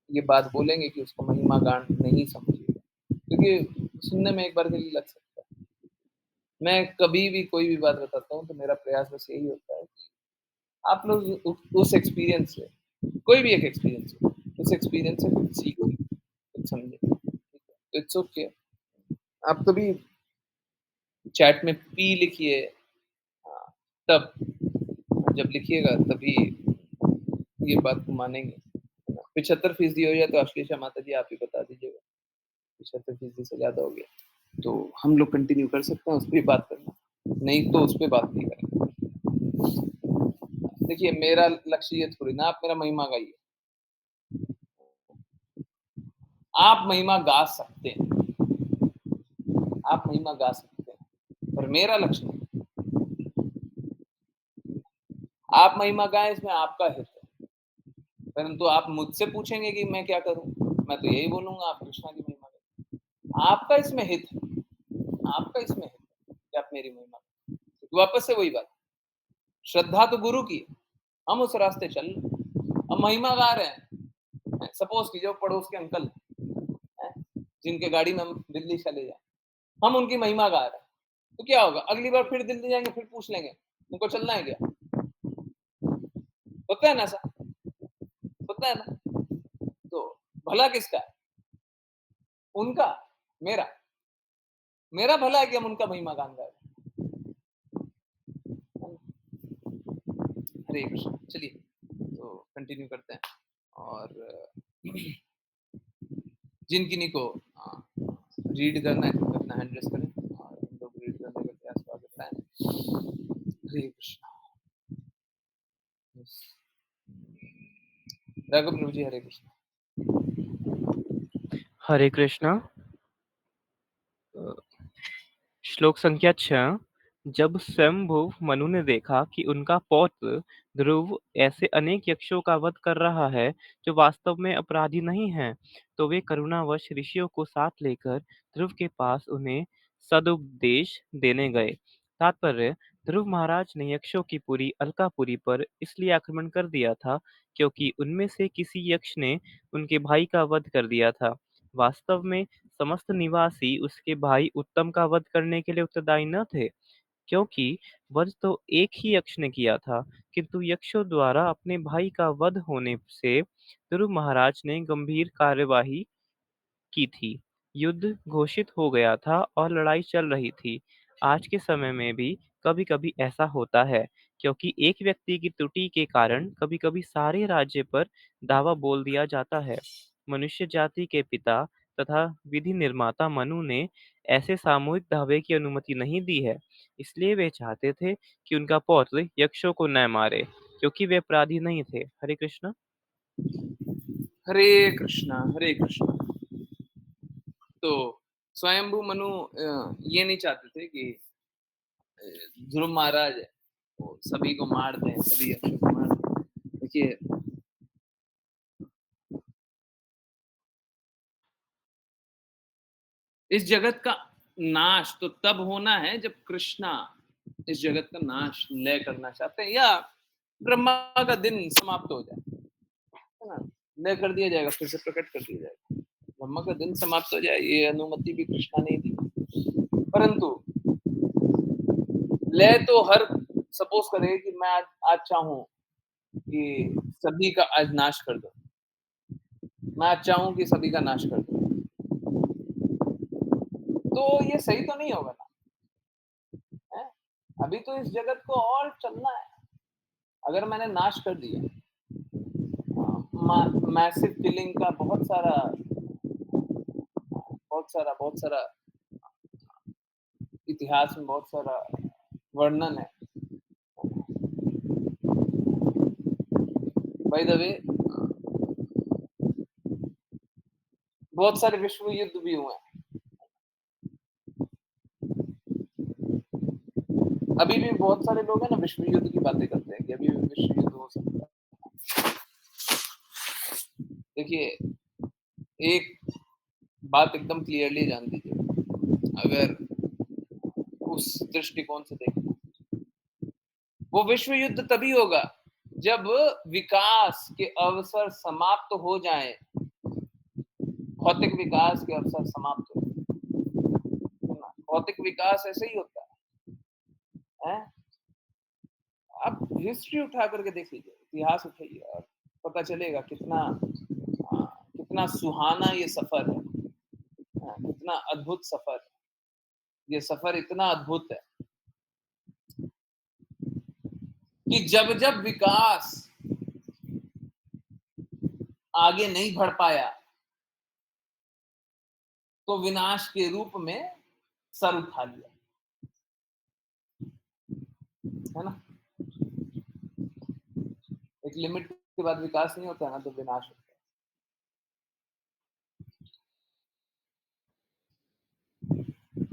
ये बात बोलेंगे कि उसको महिमा गान नहीं समझिएगा, क्योंकि सुनने में एक बार के लिए लग सकता है। मैं कभी भी कोई भी बात बताता हूँ तो मेरा प्रयास बस यही होता है कि आप लोग उस एक्सपीरियंस से, कोई भी एक एक्सपीरियंस हो, उस एक्सपीरियंस से कुछ सीखो, कुछ समझो। It's okay. आप कभी चैट में पी लिखिए, तब जब लिखिएगा तभी ये बात को मानेंगे। 75% हो जाए तो अश्लेषा माता जी आप ही बता दीजिएगा, 75% से ज़्यादा हो गया तो हम लोग कंटिन्यू कर सकते हैं उस पे बात करना, नहीं तो उस पे बात नहीं करेंगे। देखिए मेरा लक्ष्य ये थोड़ी ना आप मेरा महिमा गाइए, आप महिमा गा सकते हैं, आप महिमा गा सकते हैं, पर मेरा लक्ष्य नहीं। आप महिमा गाएं इसमें आपका हित है, परंतु आप मुझसे पूछेंगे कि मैं क्या करूं, मैं तो यही बोलूंगा आप कृष्णा की महिमा करें। आपका इसमें हित है, आपका इसमें हित है कि आप मेरी महिमा करें। तो वापस से वही बात, श्रद्धा तो गुरु की, हम उस रास्ते चल रहे। हम महिमा गा रहे हैं, सपोज कीजिए पड़ोस के अंकल हैं, जिनके गाड़ी में हम दिल्ली चले जाए, हम उनकी महिमा गा रहे हैं, तो क्या होगा, अगली बार फिर दिल्ली जाएंगे, फिर पूछ लेंगे उनको चलना है क्या। होता है ना ऐसा, होता है ना। तो भला किसका है, उनका, मेरा, मेरा भला है कि हम उनका महिमा गान गाए। हरे कृष्ण। चलिए तो कंटिन्यू करते हैं, और जिन किन्हीं को रीड करना है तो अपना हैंड रेस करें और हम लोग रीड करने का प्रयास करते हैं। हरे कृष्ण। राघव प्रभु जी हरे कृष्ण। हरे कृष्णा। अ, श्लोक संख्या 6। जब स्वयंभू मनु ने देखा कि उनका पौत्र ध्रुव ऐसे अनेक यक्षों का वध कर रहा है जो वास्तव में अपराधी नहीं हैं, तो वे करुणावश ऋषियों को साथ लेकर ध्रुव के पास उन्हें सदुपदेश देने गए। तात्पर्य: ध्रुव महाराज ने यक्षों की पुरी अलकापुरी पर इसलिए आक्रमण कर दिया था क्योंकि उनमें से किसी यक्ष ने उनके भाई का वध कर दिया था। वास्तव में समस्त निवासी उसके भाई उत्तम का वध करने के लिए उत्तरदायी न थे, क्योंकि वध तो एक ही यक्ष ने किया था, किंतु यक्षों द्वारा अपने भाई का वध होने से ध्रुव महाराज ने गंभीर कार्यवाही की थी। युद्ध घोषित हो गया था और लड़ाई चल रही थी। आज के समय में भी कभी-कभी ऐसा होता है, क्योंकि एक व्यक्ति की त्रुटि के कारण कभी-कभी सारे राज्य पर दावा बोल दिया जाता है। मनुष्य जाति के पिता तथा विधि निर्माता मनु ने ऐसे सामूहिक दावे की अनुमति नहीं दी है। इसलिए वे चाहते थे कि उनका पौत्र यक्षों को न मारे, क्योंकि वे अपराधी नहीं थे। हरे कृष्ण। हरे कृष्णा हरे कृष्णा। तो स्वयंभू मनु ये नहीं चाहते थे कि ध्रुव महाराज वो सभी को मार दें, सभी यक्षों को मार दें। देखिए इस जगत का नाश तो तब होना है जब कृष्णा इस जगत का नाश लय करना चाहते हैं, या ब्रह्मा का दिन समाप्त हो जाए, है ना, लय कर दिया जाएगा, फिर से प्रकट कर दिया जाएगा। ब्रह्मा का दिन समाप्त हो जाए ये अनुमति भी कृष्णा ने दी, परंतु लय तो हर, सपोज करें कि मैं आज चाहूं कि सभी का आज नाश कर दो, मैं आज चाहूं कि सभी का नाश कर दो, तो ये सही तो नहीं होगा ना, है? अभी तो इस जगत को और चलना है। अगर मैंने नाश कर दिया, मैसिव किलिंग का बहुत सारा इतिहास में बहुत सारा वर्णन है। बाय द वे बहुत सारे विश्व युद्ध भी हुए हैं, अभी भी बहुत सारे लोग हैं ना विश्व युद्ध की बातें करते हैं कि अभी भी विश्व युद्ध हो सकता है। देखिए एक बात एकदम क्लियरली जान दीजिए, अगर उस दृष्टिकोण से देखें, वो विश्व युद्ध तभी होगा जब विकास के अवसर समाप्त हो जाएं भौतिक विकास के अवसर समाप्त हो गए। भौतिक विकास ऐसे ही होता है। आप हिस्ट्री उठा करके देख लीजिए, इतिहास उठाइए और पता चलेगा कितना सुहाना ये सफर है, कितना अद्भुत सफर है। ये सफर इतना अद्भुत है कि जब जब विकास आगे नहीं बढ़ पाया तो विनाश के रूप में सर उठा लिया, है ना। एक लिमिट के बाद विकास नहीं होता है ना, तो विनाश होता है।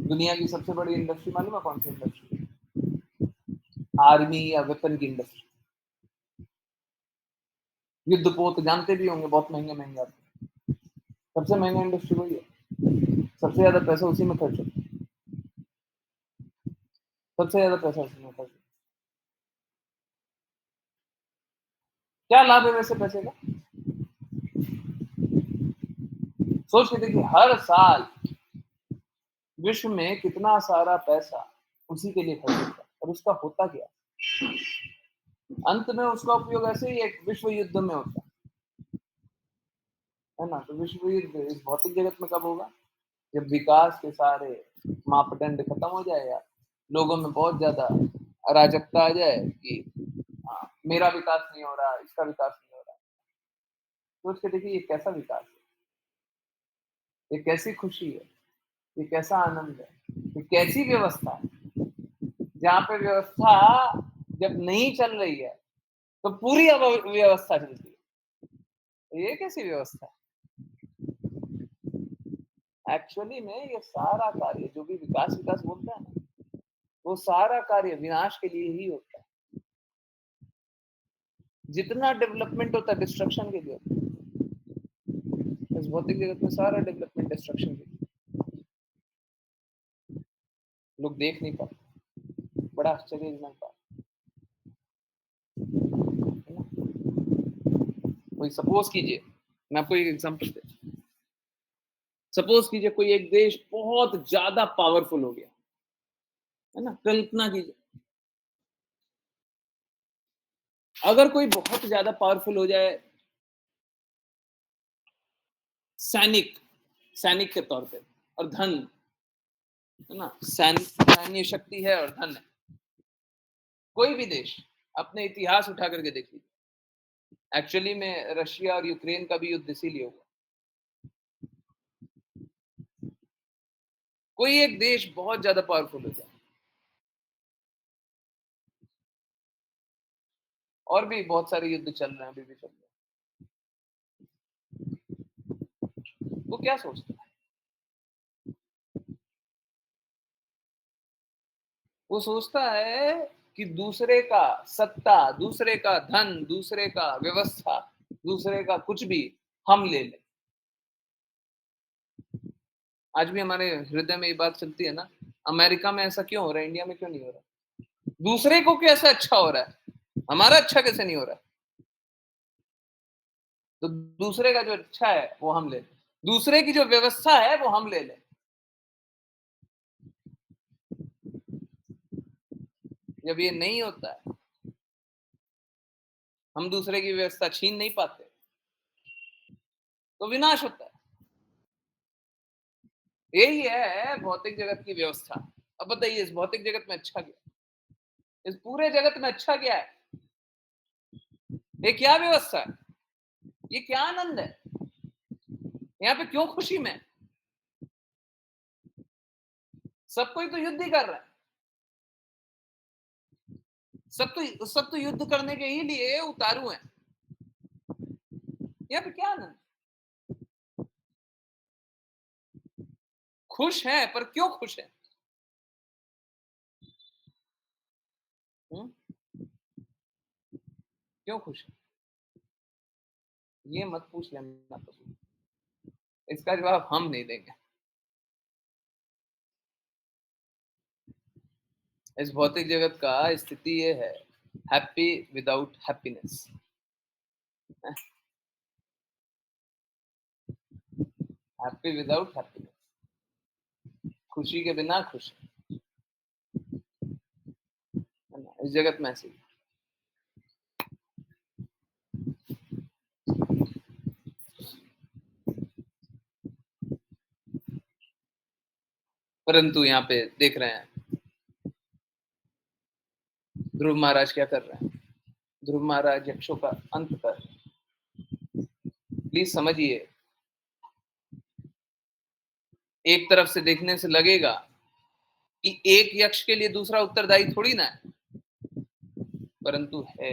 दुनिया की सबसे बड़ी इंडस्ट्री मालूम है कौन सी इंडस्ट्री? आर्मी या वेपन की इंडस्ट्री। युद्धपोत जानते भी होंगे, बहुत महंगे महंगे आते हैं। सबसे महंगा इंडस्ट्री वही है, सबसे ज्यादा पैसा उसी में खर्च होता है, सबसे ज्यादा पैसा उसी में खर्च होता है। क्या लाभ है वैसे पैसे का? सोच के देखिए, हर साल विश्व में कितना सारा पैसा उसी के लिए खर्च होता है, और उसका होता क्या? अंत में उसका उपयोग ऐसे ही एक विश्व युद्ध में होता है ना। तो विश्व युद्ध इस भौतिक जगत में कब होगा? जब विकास के सारे मापदंड खत्म हो जाए यार, लोगों में बहुत ज्यादा अराजकता आ जाए कि मेरा विकास नहीं हो रहा, इसका विकास नहीं हो रहा। सोच के देखिए, ये कैसा विकास है, ये कैसी खुशी है, ये कैसा आनंद है, ये कैसी व्यवस्था है। जहाँ पे व्यवस्था जब नहीं चल रही है तो पूरी व्यवस्था चलती है। ये कैसी व्यवस्था है? एक्चुअली में ये सारा कार्य जो भी विकास विकास बोलता है ना, वो सारा कार्य विनाश के लिए ही होता है। जितना डेवलपमेंट होता है डिस्ट्रक्शन के लिए होता है। इस भौतिक जगत में सारा डेवलपमेंट डिस्ट्रक्शन के लिए। लोग देख नहीं पाते, बड़ा आश्चर्यजनक बात। कोई सपोज कीजिए, मैं आपको एक एग्जांपल दे, सपोज कीजिए कोई एक देश बहुत ज्यादा पावरफुल हो गया, है ना। कल्पना कीजिए, अगर कोई बहुत ज्यादा पावरफुल हो जाए सैनिक सैनिक के तौर पे, और धन, है ना, सैन्य शक्ति है और धन है, कोई भी देश अपने इतिहास उठा करके देख लीजिए। एक्चुअली में रशिया और यूक्रेन का भी युद्ध इसीलिए हुआ। कोई एक देश बहुत ज्यादा पावरफुल हो जाए, और भी बहुत सारे युद्ध चल रहे हैं, अभी भी चल रहे हैं, वो क्या सोचता है? वो सोचता है कि दूसरे का सत्ता, दूसरे का धन, दूसरे का व्यवस्था, दूसरे का कुछ भी हम ले लें। आज भी हमारे हृदय में ये बात चलती है ना, अमेरिका में ऐसा क्यों हो रहा है, इंडिया में क्यों नहीं हो रहा? दूसरे को कैसे अच्छा हो रहा है, हमारा अच्छा कैसे नहीं हो रहा है? तो दूसरे का जो अच्छा है वो हम ले लें, दूसरे की जो व्यवस्था है वो हम ले लें। जब ये नहीं होता है, हम दूसरे की व्यवस्था छीन नहीं पाते, तो विनाश होता है। यही है भौतिक जगत की व्यवस्था। अब बताइए, इस भौतिक जगत में अच्छा क्या, इस पूरे जगत में अच्छा क्या है? ये क्या व्यवस्था है, ये क्या आनंद है, यहाँ पे क्यों खुशी में? सब कोई तो युद्ध ही कर रहा है, सब तो युद्ध करने के ही लिए उतारू हैं। यहाँ पे क्या आनंद? खुश है, पर क्यों खुश है? हुँ? क्यों खुश है? ये मत पूछ लेना कभी, इसका जवाब हम नहीं देंगे। इस भौतिक जगत का स्थिति ये है, happy without happiness. Happy without happiness, खुशी के बिना खुशी, है ना? इस जगत में ऐसे ही। परंतु यहाँ पे देख रहे हैं ध्रुव महाराज क्या कर रहे हैं। ध्रुव महाराज यक्षों का अंत कर, प्लीज समझिए, एक तरफ से देखने से लगेगा कि एक यक्ष के लिए दूसरा उत्तरदायी थोड़ी ना है, परंतु है।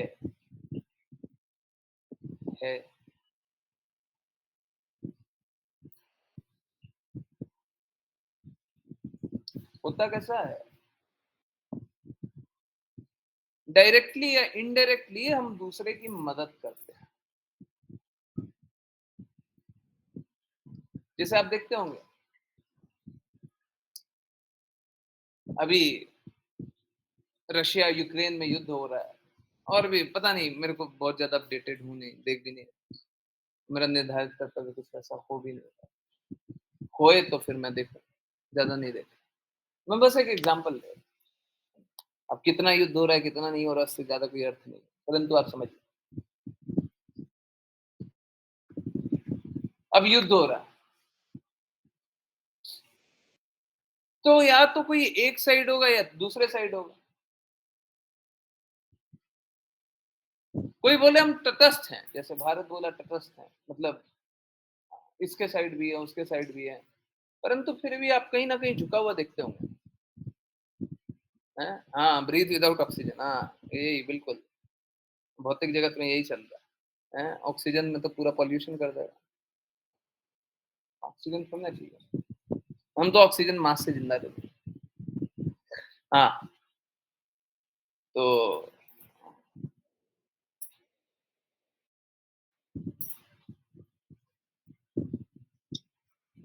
होता कैसा है, डायरेक्टली या इनडायरेक्टली हम दूसरे की मदद करते हैं। जैसे आप देखते होंगे अभी रशिया यूक्रेन में युद्ध हो रहा है, और भी पता नहीं, मेरे को बहुत ज्यादा अपडेटेड हूं नहीं, देख भी नहीं, मेरा निर्धारित कर्तव्य कुछ ऐसा हो भी नहीं रहा, होए तो फिर मैं देखूं, ज्यादा नहीं देखा। मैं बस एक एग्जांपल दे, अब कितना युद्ध हो रहा है कितना नहीं हो रहा उससे ज्यादा कोई अर्थ नहीं, परंतु आप समझिए अब युद्ध हो रहा है, तो या तो कोई एक साइड होगा या दूसरे साइड होगा। कोई बोले हम तटस्थ हैं, जैसे भारत बोला तटस्थ है, मतलब इसके साइड भी है उसके साइड भी है, परंतु फिर भी आप कहीं ना कहीं झुका हुआ देखते होंगे। हैं? हाँ, ब्रीथ विदाउट ऑक्सीजन, हाँ यही बिल्कुल भौतिक जगत में यही चल रहा है। ऑक्सीजन में तो पूरा पॉल्यूशन कर देगा, ऑक्सीजन छोड़ना चाहिए, हम तो ऑक्सीजन मास्क से जिंदा रहते हैं। हाँ, तो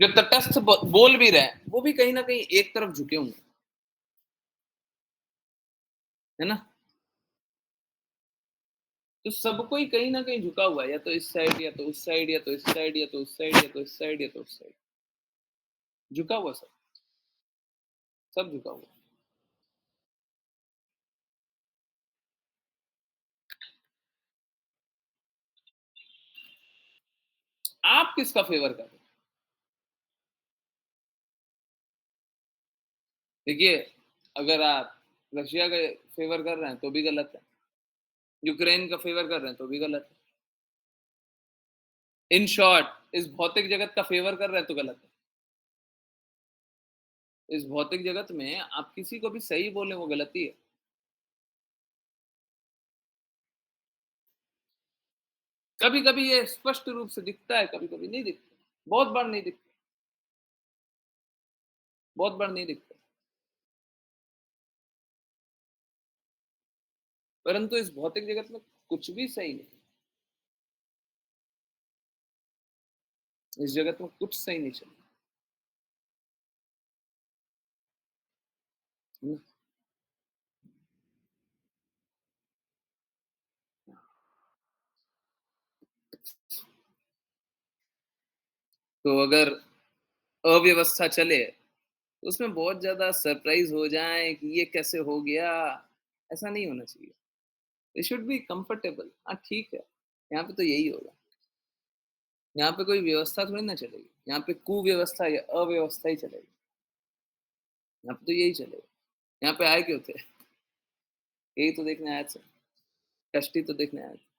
जो तटस्थ बोल भी रहे हैं वो भी कहीं ना कहीं एक तरफ झुके होंगे, है ना? तो सबको ही कहीं ना कहीं झुका हुआ है, या तो इस साइड या तो उस साइड या तो इस साइड या तो उस साइड या तो इस साइड या तो उस साइड, झुका हुआ सब, सब झुका हुआ। आप किसका फेवर कर रहे हैं? देखिए, अगर आप रशिया का फेवर कर रहे हैं तो भी गलत है, यूक्रेन का फेवर कर रहे हैं तो भी गलत है। इन शॉर्ट, इस भौतिक जगत का फेवर कर रहे हैं तो गलत है। इस भौतिक जगत में आप किसी को भी सही बोले वो गलती है। कभी कभी ये स्पष्ट रूप से दिखता है, कभी कभी नहीं दिखता, बहुत बार नहीं दिखता, बहुत बार नहीं दिखता, परंतु इस भौतिक जगत में कुछ भी सही नहीं, इस जगत में कुछ सही नहीं चल रहा। तो अगर अव्यवस्था चले तो उसमें बहुत ज्यादा सरप्राइज हो जाए कि ये कैसे हो गया, ऐसा नहीं होना चाहिए। इट शुड बी कंफर्टेबल, हाँ ठीक है, यहाँ पे तो यही होगा, यहाँ पे कोई व्यवस्था थोड़ी ना चलेगी, यहाँ पे कुव्यवस्था या अव्यवस्था ही चलेगी, यहाँ पे तो यही चलेगा। यहाँ पे आए क्यों थे? यही तो देखने आए थे, कष्टी तो देखने आए थे।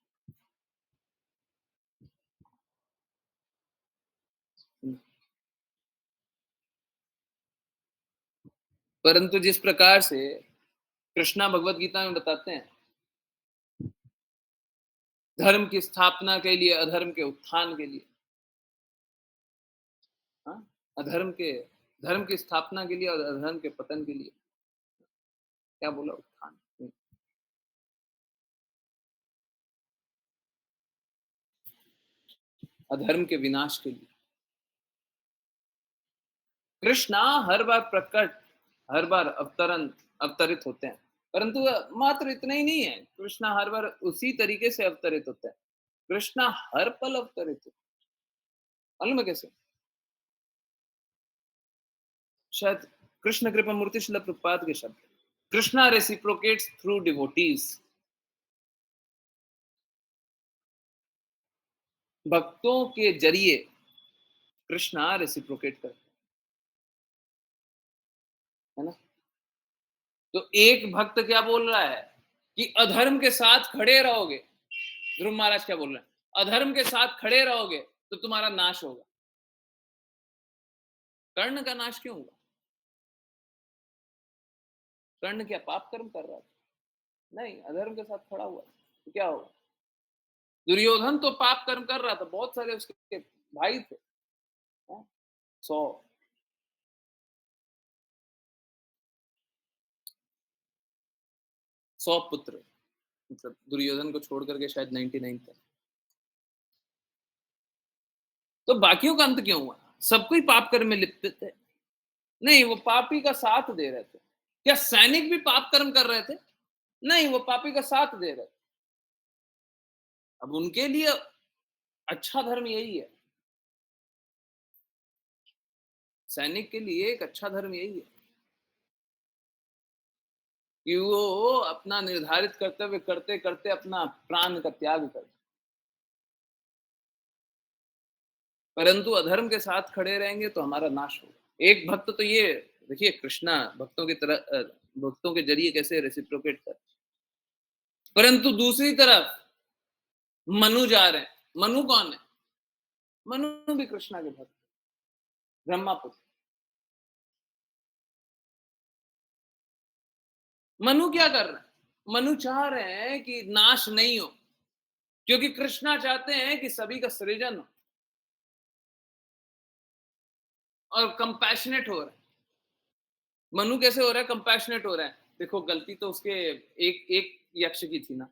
परंतु जिस प्रकार से कृष्णा भगवत गीता में बताते हैं, धर्म की स्थापना के लिए, अधर्म के उत्थान के लिए, हाँ, अधर्म के, धर्म की स्थापना के लिए और अधर्म के पतन के लिए, क्या बोला, उत्थान, अधर्म के विनाश के लिए। कृष्णा हर बार प्रकट, हर बार अवतरित होते हैं, परंतु मात्र इतना ही नहीं है, कृष्णा हर बार उसी तरीके से अवतरित होते हैं, कृष्णा हर पल अवतरित होते हैं। मालूम है कैसे? शायद कृष्ण कृपा मूर्ति शिला प्रभुपाद के शब्द। Krishna reciprocates through devotees. भक्तों के जरिए कृष्णा रेसिप्रोकेट करते है ना। तो एक भक्त क्या बोल रहा है कि अधर्म के साथ खड़े रहोगे, ध्रुव महाराज क्या बोल रहे हैं, अधर्म के साथ खड़े रहोगे तो तुम्हारा नाश होगा। कर्ण का नाश क्यों हुआ? कर्ण क्या पाप कर्म कर रहा था? नहीं, अधर्म के साथ खड़ा हुआ तो क्या होगा? दुर्योधन तो पाप कर्म कर रहा था, बहुत सारे उसके भाई थे, 100। 100 पुत्र, मतलब दुर्योधन को छोड़ करके शायद 99 थे। तो बाकियों का अंत क्यों हुआ? सब कोई पाप कर्म में लिप्त थे। नहीं, वो पापी का साथ दे रहे थे। क्या सैनिक भी पाप कर्म कर रहे थे? नहीं, वो पापी का साथ दे रहे थे। अब उनके लिए अच्छा धर्म यही है, सैनिक के लिए एक अच्छा धर्म यही है कि वो अपना निर्धारित कर्तव्य करते करते अपना प्राण का त्याग कर, परंतु अधर्म के साथ खड़े रहेंगे तो हमारा नाश होगा। एक भक्त तो ये देखिए, कृष्णा भक्तों की तरह भक्तों के जरिए कैसे रेसिप्रोकेट कर, परंतु दूसरी तरफ मनु जा रहे हैं। मनु कौन है? मनु भी कृष्णा के भक्त, ब्रह्मापुत्र। मनु क्या कर रहे हैं? मनु चाह रहे हैं कि नाश नहीं हो, क्योंकि कृष्णा चाहते हैं कि सभी का सृजन हो और कंपैशनेट हो रहा है। मनु कैसे हो रहा है कंपैशनेट हो रहा है? देखो, गलती तो उसके एक एक यक्ष की थी ना,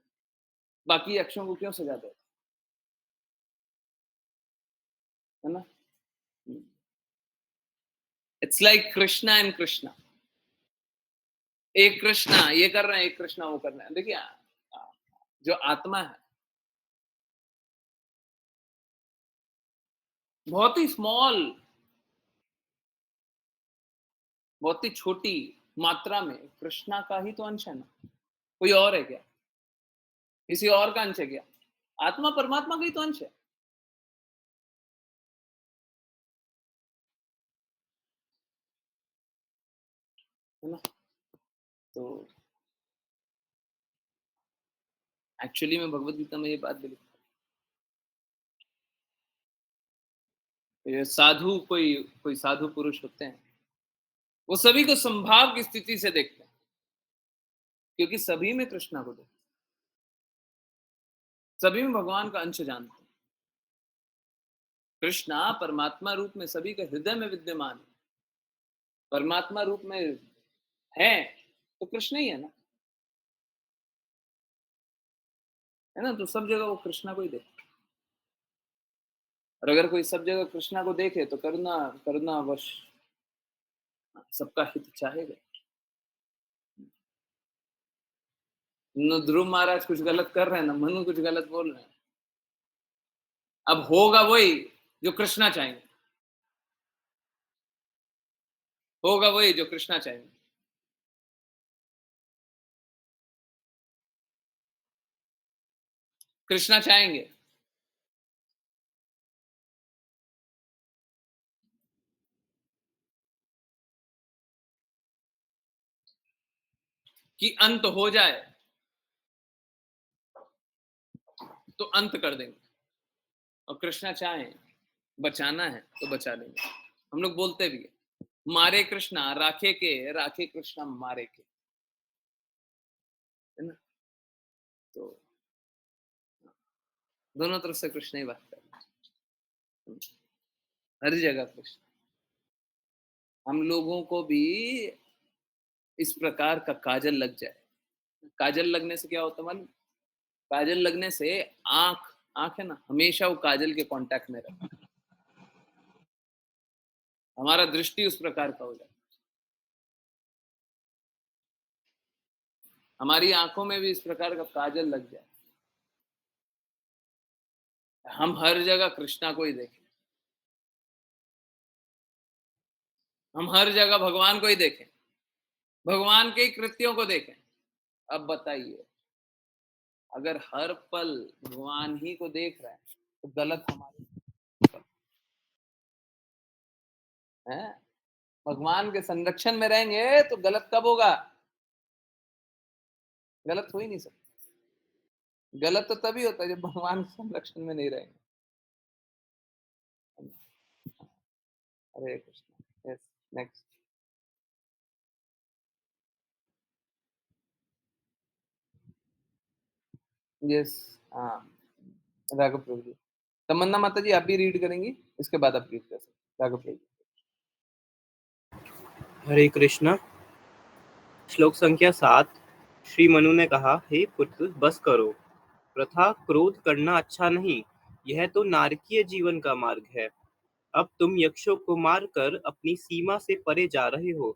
बाकी यक्षों को क्यों सजा दे, है ना। It's like Krishna and Krishna. एक कृष्णा ये कर रहे हैं, एक कृष्णा वो कर रहे हैं। देखिए, जो आत्मा है बहुत ही स्मॉल, बहुत ही छोटी मात्रा में कृष्णा का ही तो अंश है ना। कोई और है क्या? किसी और का अंश है क्या? आत्मा परमात्मा का ही तो अंश है ना। तो एक्चुअली में भगवत गीता में ये बात भी लिखी है। ये साधु कोई कोई साधु पुरुष होते हैं, वो सभी को संभाव की स्थिति से देखते हैं, क्योंकि सभी में कृष्णा को देखते हैं, सभी में भगवान का अंश जानते हैं। कृष्णा परमात्मा रूप में सभी के हृदय में विद्यमान है, परमात्मा रूप में है तो कृष्ण ही है ना, है ना। तो सब जगह वो कृष्णा को ही देखते। और अगर कोई सब जगह कृष्णा को देखे तो करुणा करुणा वश सबका हित चाहेगा। न ध्रुव महाराज कुछ गलत कर रहे हैं ना मनु कुछ गलत बोल रहे हैं। अब होगा वही जो कृष्णा चाहेंगे, होगा वही जो कृष्णा चाहेंगे। कृष्णा चाहेंगे कि अंत हो जाए तो अंत कर देंगे, और कृष्णा चाहें बचाना है तो बचा देंगे। हम लोग बोलते भी है, मारे कृष्णा राखे के, राखे कृष्णा मारे के, है ना। तो दोनों तरफ से कृष्ण ही बात कर रहे हैं, हर जगह कृष्ण। हम लोगों को भी इस प्रकार का काजल लग जाए। काजल लगने से क्या होता है मालूम? काजल लगने से आंख आंख है ना, हमेशा वो काजल के कांटेक्ट में रहता है, हमारा दृष्टि उस प्रकार का हो जाता है। हमारी आंखों में भी इस प्रकार का काजल लग जाए, हम हर जगह कृष्णा को ही देखें। हम हर जगह भगवान को ही देखें, भगवान के कृत्यों को देखें। अब बताइए, अगर हर पल भगवान ही को देख रहे हैं तो गलत हमारे हैं। भगवान के संरक्षण में रहेंगे तो गलत कब होगा? गलत हो ही नहीं सकता। गलत तो तभी होता है जब भगवान के संरक्षण में नहीं रहेंगे। Hare Krishna. Yes, next. Yes, हाँ, राघव प्रभु जी। तमन्ना माता जी आप भी रीड करेंगी, इसके बाद आप रीड कर सकते। राघव प्रभु जी। हरे कृष्णा। श्लोक संख्या 7। श्री मनु ने कहा, हे पुत्र, बस करो। प्रथा क्रोध करना अच्छा नहीं, यह तो नारकीय जीवन का मार्ग है। अब तुम यक्षों को मारकर अपनी सीमा से परे जा रहे हो,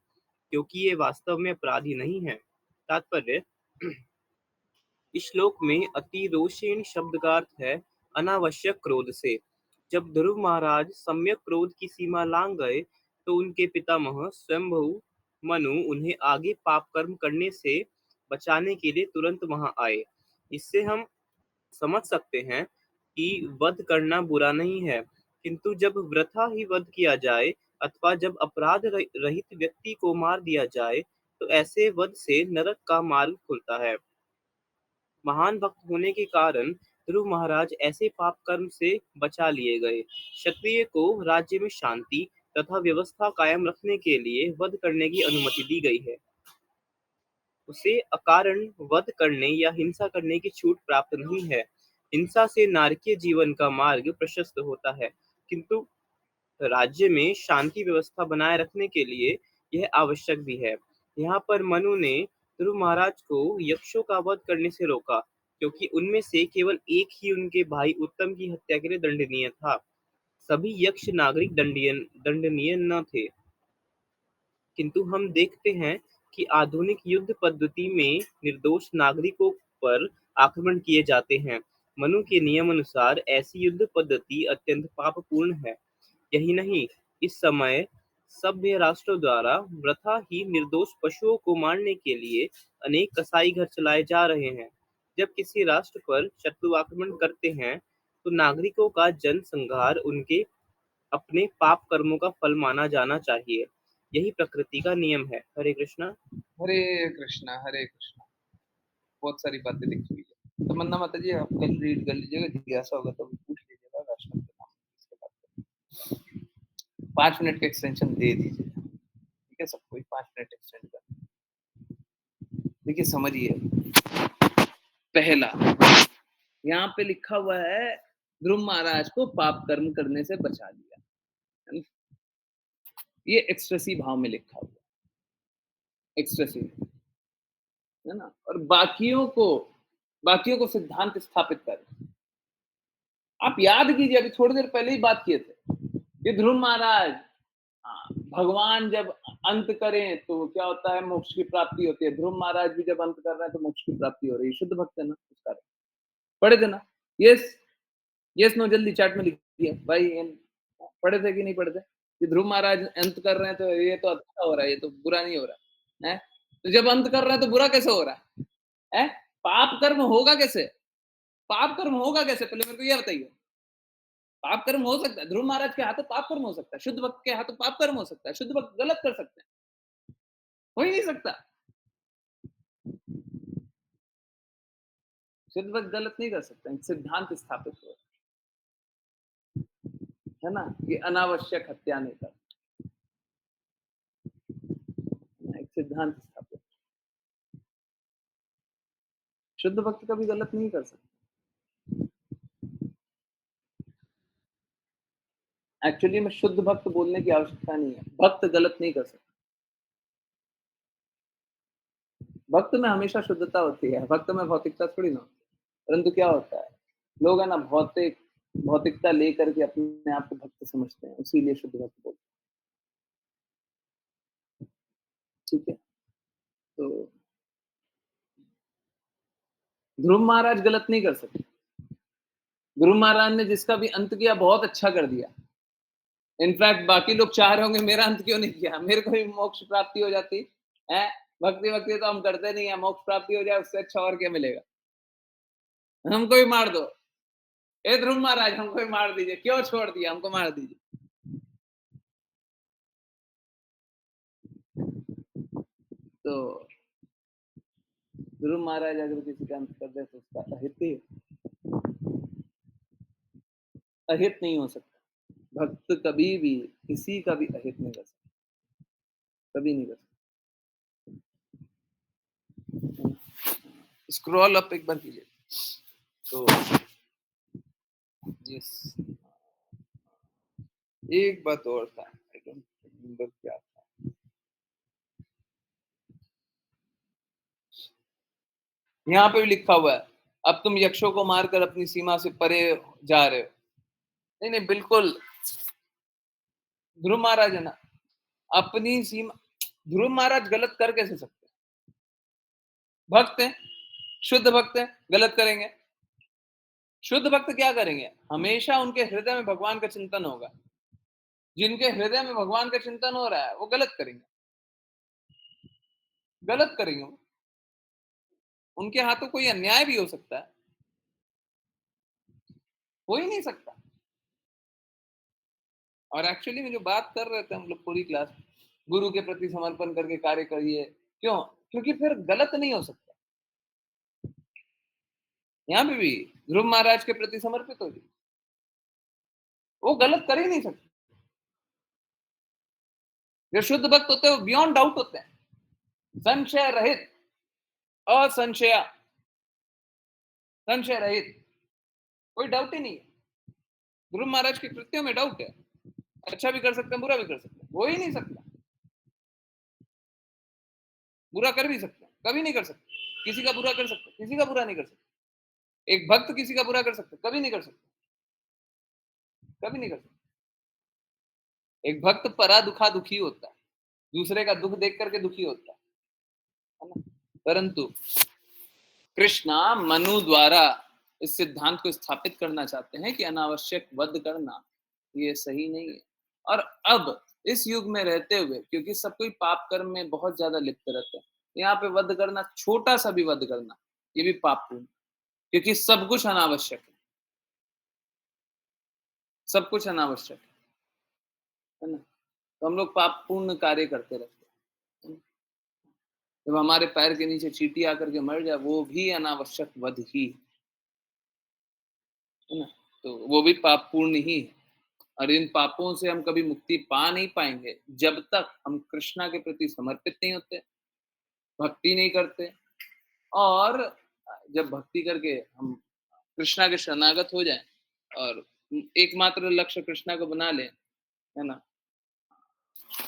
क्योंकि ये वास्तव में अपराधी नहीं है। तात्पर्य, इस श्लोक में अतिरोषेण शब्द का अर्थ है अनावश्यक क्रोध से। जब ध्रुव महाराज सम्यक क्रोध की सीमा लांघ गए, तो उनके पितामह स्वयंभू मनु उन्हें आगे पाप कर्म करने से बचाने के लिए तुरंत वहां आए। इससे हम समझ सकते हैं कि वध करना बुरा नहीं है, किंतु जब वृथा ही वध किया जाए अथवा जब अपराध रहित व्यक्ति को मार दिया जाए, तो ऐसे वध से नरक का मार्ग खुलता है। महान भक्त होने के कारण ध्रुव महाराज ऐसे पाप कर्म से बचा लिए गए। क्षत्रिय को राज्य में शांति तथा व्यवस्था कायम रखने के लिए वध करने की अनुमति दी गई है। उसे अकारण वध करने या हिंसा करने की छूट प्राप्त नहीं है। हिंसा से नारकीय जीवन का मार्ग प्रशस्त होता है, किंतु राज्य में शांति व्यवस्था बनाए रखने के लिए यह आवश्यक भी है। यहाँ पर मनु ने ध्रुव महाराज को यक्षों का वध करने से रोका, क्योंकि उनमें से केवल एक ही उनके भाई उत्तम की हत्या के लिए दंडनीय था। सभी यक्ष नागरिक दंडनीय न थे। किंतु हम देखते हैं कि आधुनिक युद्ध पद्धति में निर्दोष नागरिकों पर आक्रमण किए जाते हैं। मनु के नियम अनुसार ऐसी युद्ध पद्धति अत्यंत पापपूर्ण है। यही नहीं, इस समय सभ्य राष्ट्रों द्वारा वृथा ही निर्दोष पशुओं को मारने के लिए अनेक कसाई घर चलाए जा रहे हैं। जब किसी राष्ट्र पर शत्रु आक्रमण करते हैं, तो नागरिकों का जनसंहार उनके अपने पाप कर्मों का फल माना जाना चाहिए। यही प्रकृति का नियम है। हरे कृष्णा। हरे कृष्णा, हरे कृष्णा। बहुत सारी बातें लिखी हुई है। तमन्ना माता जी आप कल रीड कर लीजिएगा, जिज्ञासा होगा तो भी पूछ लीजिएगा राष्ट्रपति के नाम से, इसके बाद 5 मिनट का एक्सटेंशन दे दीजिए। ठीक है, सबको 5 मिनट एक्सटेंड कर। देखिए समझिए, पहला यहाँ पे लिखा हुआ है ध्रुव महाराज को पाप कर्म करने से बचा लिया। ये एक्सप्रेसिव भाव में लिखा हुआ, एक्सप्रेसिव है ना। और बाकियों को सिद्धांत स्थापित कर। आप याद कीजिए, अभी थोड़ी देर पहले ही बात किए थे, ये ध्रुव महाराज, हाँ, भगवान जब अंत करें तो क्या होता है? मोक्ष की प्राप्ति होती है। ध्रुव महाराज भी जब अंत कर रहे हैं तो मोक्ष की प्राप्ति हो रही है। शुद्ध भक्त है ना, उसका पढ़े थे ना? यस, यस नो, जल्दी चैट में लिखिए भाई। पढ़े थे कि नहीं पढ़े थे? ये ध्रुव महाराज अंत कर रहे हैं तो ये तो अच्छा हो रहा है, ये तो बुरा नहीं हो रहा है। तो जब अंत कर रहे हैं तो बुरा कैसे हो रहा है? पाप कर्म होगा कैसे? पाप कर्म होगा कैसे? पहले मेरे को ये बताइए। पाप कर्म हो सकता है? ध्रुव महाराज के हाथों पाप कर्म हो सकता है? शुद्ध भक्त के हाथों पाप कर्म हो सकता है? शुद्ध भक्त गलत कर सकते हैं? हो ही नहीं सकता। शुद्ध भक्त गलत नहीं कर सकते। एक सिद्धांत स्थापित हो, है ना, ये अनावश्यक हत्या नहीं कर, एक सिद्धांत स्थापित। शुद्ध भक्त कभी गलत नहीं कर सकते। एक्चुअली में शुद्ध भक्त बोलने की आवश्यकता नहीं है, भक्त गलत नहीं कर सकता। भक्त में हमेशा शुद्धता होती है, भक्त में भौतिकता थोड़ी ना होती है। परंतु क्या होता है, लोग है ना भौतिकता लेकर के अपने आप को भक्त समझते हैं, इसीलिए शुद्ध भक्त बोलते हैं। ठीक है, तो ध्रुव महाराज गलत नहीं कर सकते। ध्रुव महाराज ने जिसका भी अंत किया बहुत अच्छा कर दिया, इनफैक्ट बाकी लोग चाह रहे होंगे मेरा अंत क्यों नहीं किया, मेरे को भी मोक्ष प्राप्ति हो जाती है। भक्ति भक्ति तो हम करते नहीं है, मोक्ष प्राप्ति हो जाए उससे अच्छा और क्या मिलेगा। हमको भी मार दो, हे ध्रुव महाराज हमको भी मार दीजिए, क्यों छोड़ दिया, हमको मार दीजिए। तो ध्रुव महाराज अगर किसी का अंत कर दे तो उसका अहित ही, अहित नहीं हो सकता। भक्त कभी भी किसी का भी अहित नहीं कर सकता, कभी नहीं कर सकता। स्क्रॉल अप एक बार कीजिए। तो यस, एक बात और था, आई डोंट रिमेंबर क्या था। यहाँ पे भी लिखा हुआ है, अब तुम यक्षों को मारकर अपनी सीमा से परे जा रहे हो। नहीं नहीं, बिल्कुल ध्रुव महाराज है ना, अपनी सीमा। ध्रुव महाराज गलत कर कैसे सकते हैं? भक्त हैं, शुद्ध भक्त हैं, गलत करेंगे? शुद्ध भक्त क्या करेंगे? हमेशा उनके हृदय में भगवान का चिंतन होगा। जिनके हृदय में भगवान का चिंतन हो रहा है वो गलत करेंगे, गलत करेंगे वो। उनके हाथों कोई अन्याय भी हो सकता है, हो ही नहीं सकता। और एक्चुअली में जो बात कर रहे थे हम लोग पूरी क्लास, गुरु के प्रति समर्पण करके कार्य करिए, क्यों? क्योंकि फिर गलत नहीं हो सकता। यहाँ पे भी ध्रुव महाराज के प्रति समर्पित हो, वो गलत कर ही नहीं सकते। जो शुद्ध भक्त होते हैं वो बियॉन्ड डाउट होते हैं, संशय रहित, असंशया, संशय रहित, कोई डाउट ही नहीं है। ध्रुव महाराज के कृत्यों में डाउट है, अच्छा भी कर सकते हैं, बुरा भी कर सकते हैं, हो ही नहीं सकता। बुरा कर भी सकते हैं, कभी नहीं कर सकते। किसी का बुरा कर सकते, किसी का बुरा नहीं कर सकते। एक भक्त किसी का बुरा कर सकते, कभी नहीं कर सकते, कभी नहीं कर सकते। एक भक्त परा दुखा दुखी होता है, दूसरे का दुख देख करके दुखी होता है ना। परंतु कृष्णा मनु द्वारा इस सिद्धांत को स्थापित करना चाहते हैं कि अनावश्यक वध करना ये सही नहीं है। और अब इस युग में रहते हुए, क्योंकि सब कोई पाप कर्म में बहुत ज्यादा लिप्त रहते हैं, यहाँ पे वध करना, छोटा सा भी वध करना, ये भी पापपूर्ण, क्योंकि सब कुछ अनावश्यक है, सब कुछ अनावश्यक है ना। तो हम लोग पापपूर्ण कार्य करते रहते हैं। जब हमारे पैर के नीचे चींटी आकर के मर जाए, वो भी अनावश्यक वध ही है ना। तो वो भी पापपूर्ण ही है। और इन पापों से हम कभी मुक्ति पा नहीं पाएंगे जब तक हम कृष्णा के प्रति समर्पित नहीं होते, भक्ति नहीं करते। और जब भक्ति करके हम कृष्णा के शरणागत हो जाएं और एकमात्र लक्ष्य कृष्णा को बना लें, है ना,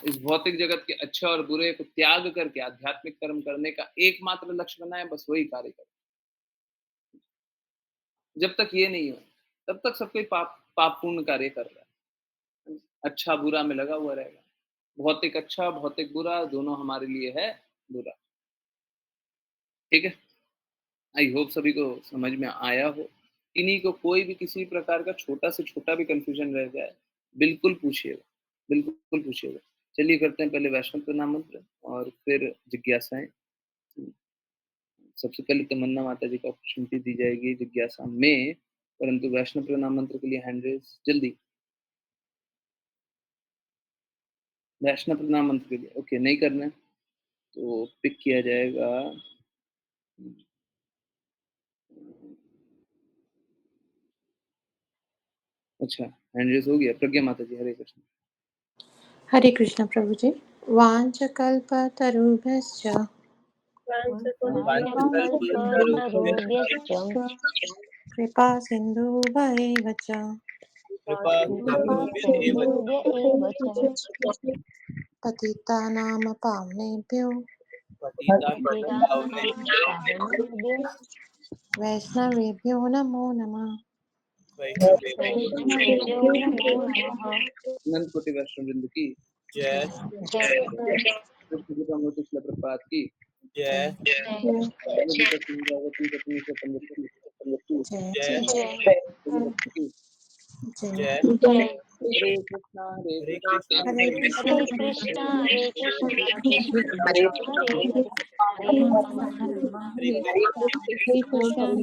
इस भौतिक जगत के अच्छे और बुरे को त्याग करके आध्यात्मिक कर्म करने का एकमात्र लक्ष्य बनाए, बस वही कार्य करें। जब तक ये नहीं हो तब तक सब कोई पापपूर्ण कार्य कर रहा है, अच्छा बुरा में लगा हुआ रहेगा। भौतिक अच्छा, भौतिक बुरा, दोनों हमारे लिए है बुरा। ठीक है, आई होप सभी को समझ में आया हो। इन्हीं को कोई भी किसी प्रकार का छोटा से छोटा भी कंफ्यूजन रह जाए, बिल्कुल पूछिएगा, बिल्कुल पूछिएगा। चलिए करते हैं पहले वैष्णव प्रणाम मंत्र और फिर जिज्ञासाएं। सबसे पहले तमन्ना माता जी को अपॉर्चुनिटी दी जाएगी जिज्ञासा में, परंतु वैष्णव प्रणाम मंत्र के लिए हैंड रेज जल्दी। वैष्णव प्रणाम मंत्र के लिए ओके नहीं करना है तो पिक किया जाएगा। अच्छा, हैंड रेज हो गया। प्रज्ञा माता जी, हरे कृष्ण। हरे कृष्ण प्रभु जी। वाञ्छकल्पतरुभ्यश्च वाञ्छकल्पतरुभ्यश्च कृपा सिन्धुभ्येव च कृपासिन्धुभ्य एव च पतितानां पावनेभ्यो पतितानां पावनेभ्यो वैष्णवेभ्यो नमो नमः। वैष्णवेभ्यो नमो नमः। अनंत कोटि वैष्णव वृंद की जय कृष्ण प्रपात की जय जय जय जय जय जय जय हरे कृष्णा हरे हरे कृष्णा कृष्णा हरे हरे कृष्णा कृष्णा हरे कृष्णा कृष्णा कृष्णा कृष्ण कृष्णा हरे हरे हरे हरे राम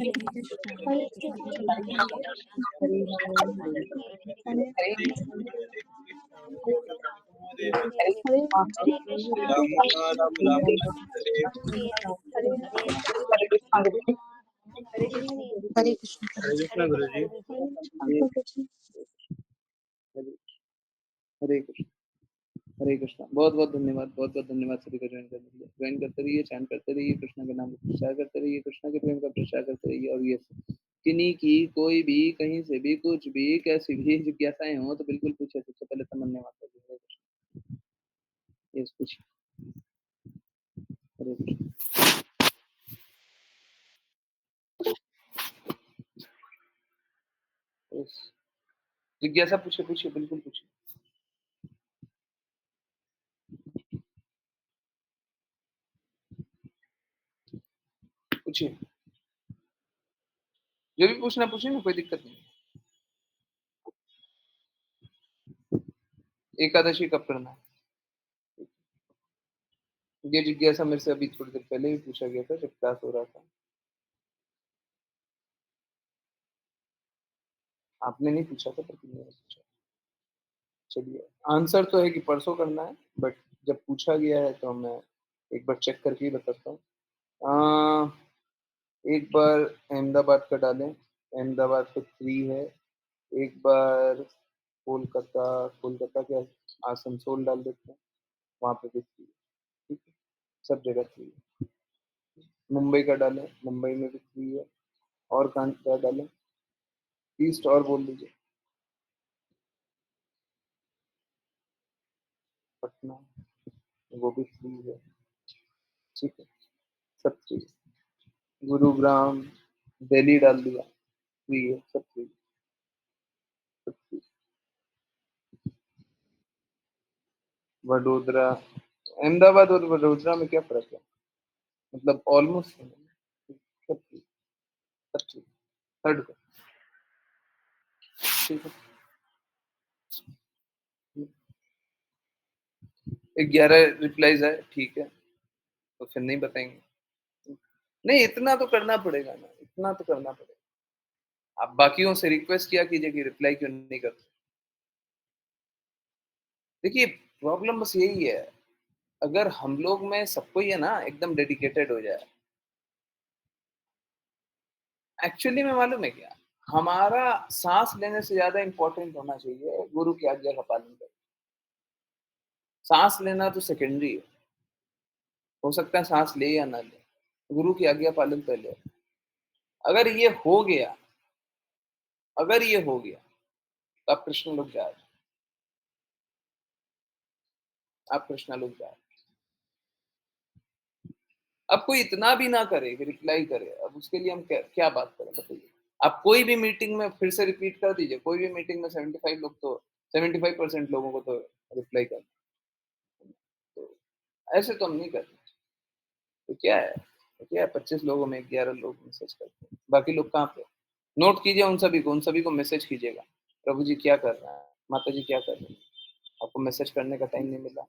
हरे राम हरे कृष्ण कृष्णा कृष्ण हरे कृष्णा हरे कृष्ण कृष्ण हरे कृष्ण कृष्ण कृष्ण हरे हरे हरे हरे हरे कृष्णा राम हरे कृष्णा राम राम कृष्ण हरे कृष्ण हरे राम हरे कृष्णा गुरु जी हरे हरे हरे कृष्ण हरे कृष्णा हरे गुरु कृष्ण जी गुरु जी हरे कृष्ण हरे कृष्णा। बहुत बहुत धन्यवाद, बहुत बहुत धन्यवाद सभी को ज्वाइन करने के लिए। ज्वाइन करते रहिए, चैन करते रहिए, कृष्णा के नाम का प्रचार करते रहिए, कृष्णा के प्रेम का प्रचार करते रहिए। और ये किन्हीं की कोई भी कहीं से भी कुछ भी कैसी भी जिज्ञासाएं हो तो बिल्कुल पूछे। सबसे पहले तमन्ना माता जी, हरे कृष्ण। यस, पूछिए। हरे कृष्ण। यस, जिज्ञासा पूछिए, पूछिए, बिल्कुल पूछिए। पूछिए, जो भी पूछना पूछिए ना, कोई दिक्कत नहीं। एकादशी कब करना है? ये जिज्ञासा मेरे से अभी थोड़ी देर पहले भी पूछा गया था जब क्लास हो रहा था। आपने नहीं पूछा था, पर किसी ने पूछा। चलिए, आंसर तो है कि परसों करना है, बट जब पूछा गया है तो मैं एक बार चेक करके ही बताता हूँ। एक बार अहमदाबाद का डालें, अहमदाबाद पे 3 है। एक बार कोलकाता, कोलकाता के आसनसोल डाल देते हैं, वहाँ पे भी 3 है। ठीक है, सब जगह 3 है। मुंबई का डालें, मुंबई में भी 3 है। और कहाँ का डालें? ईस्ट और बोल दीजिए। पटना, वो भी 3 है। ठीक है, सब 3 है। गुरुग्राम, दिल्ली डाल दिया, 3 है, सब 3 है, सब 3 है। वडोदरा, अहमदाबाद और वडोदरा में क्या फर्क है? मतलब ऑलमोस्ट सब 3, सब 3, थर्ड का। ठीक है, 11 रिप्लाईज आए, ठीक है, तो फिर नहीं बताएंगे। नहीं, इतना तो करना पड़ेगा ना, इतना तो करना पड़ेगा। आप बाकियों से रिक्वेस्ट किया कीजिए कि रिप्लाई क्यों नहीं करते। देखिए, प्रॉब्लम बस यही है, अगर हम लोग में सबको ये ना एकदम डेडिकेटेड हो जाए। एक्चुअली में मालूम है क्या, हमारा सांस लेने से ज्यादा इंपॉर्टेंट होना चाहिए गुरु की आज्ञा का पालन करना। सांस लेना तो सेकेंडरी है, हो सकता है सांस ले या ना ले, गुरु की आज्ञा पालन पहले है। अगर ये हो गया, अगर ये हो गया तो आप कृष्ण लोग जाए, आप कृष्णा लोग जाए। अब कोई इतना भी ना करे कि रिप्लाई करे, अब उसके लिए हम क्या बात करें बताइए। आप कोई भी मीटिंग में फिर से रिपीट कर दीजिए, कोई भी मीटिंग में 75 लोग तो 75% लोगों को तो रिप्लाई कर, तो ऐसे तो हम नहीं करते। तो क्या है, तो क्या है, 25 लोगों में 11 लोग मैसेज करते हैं, बाकी लोग कहाँ पे? नोट कीजिए उन सभी को मैसेज कीजिएगा, प्रभु जी क्या कर रहे हैं, माता जी क्या कर रही हैं, आपको मैसेज करने का टाइम नहीं मिला,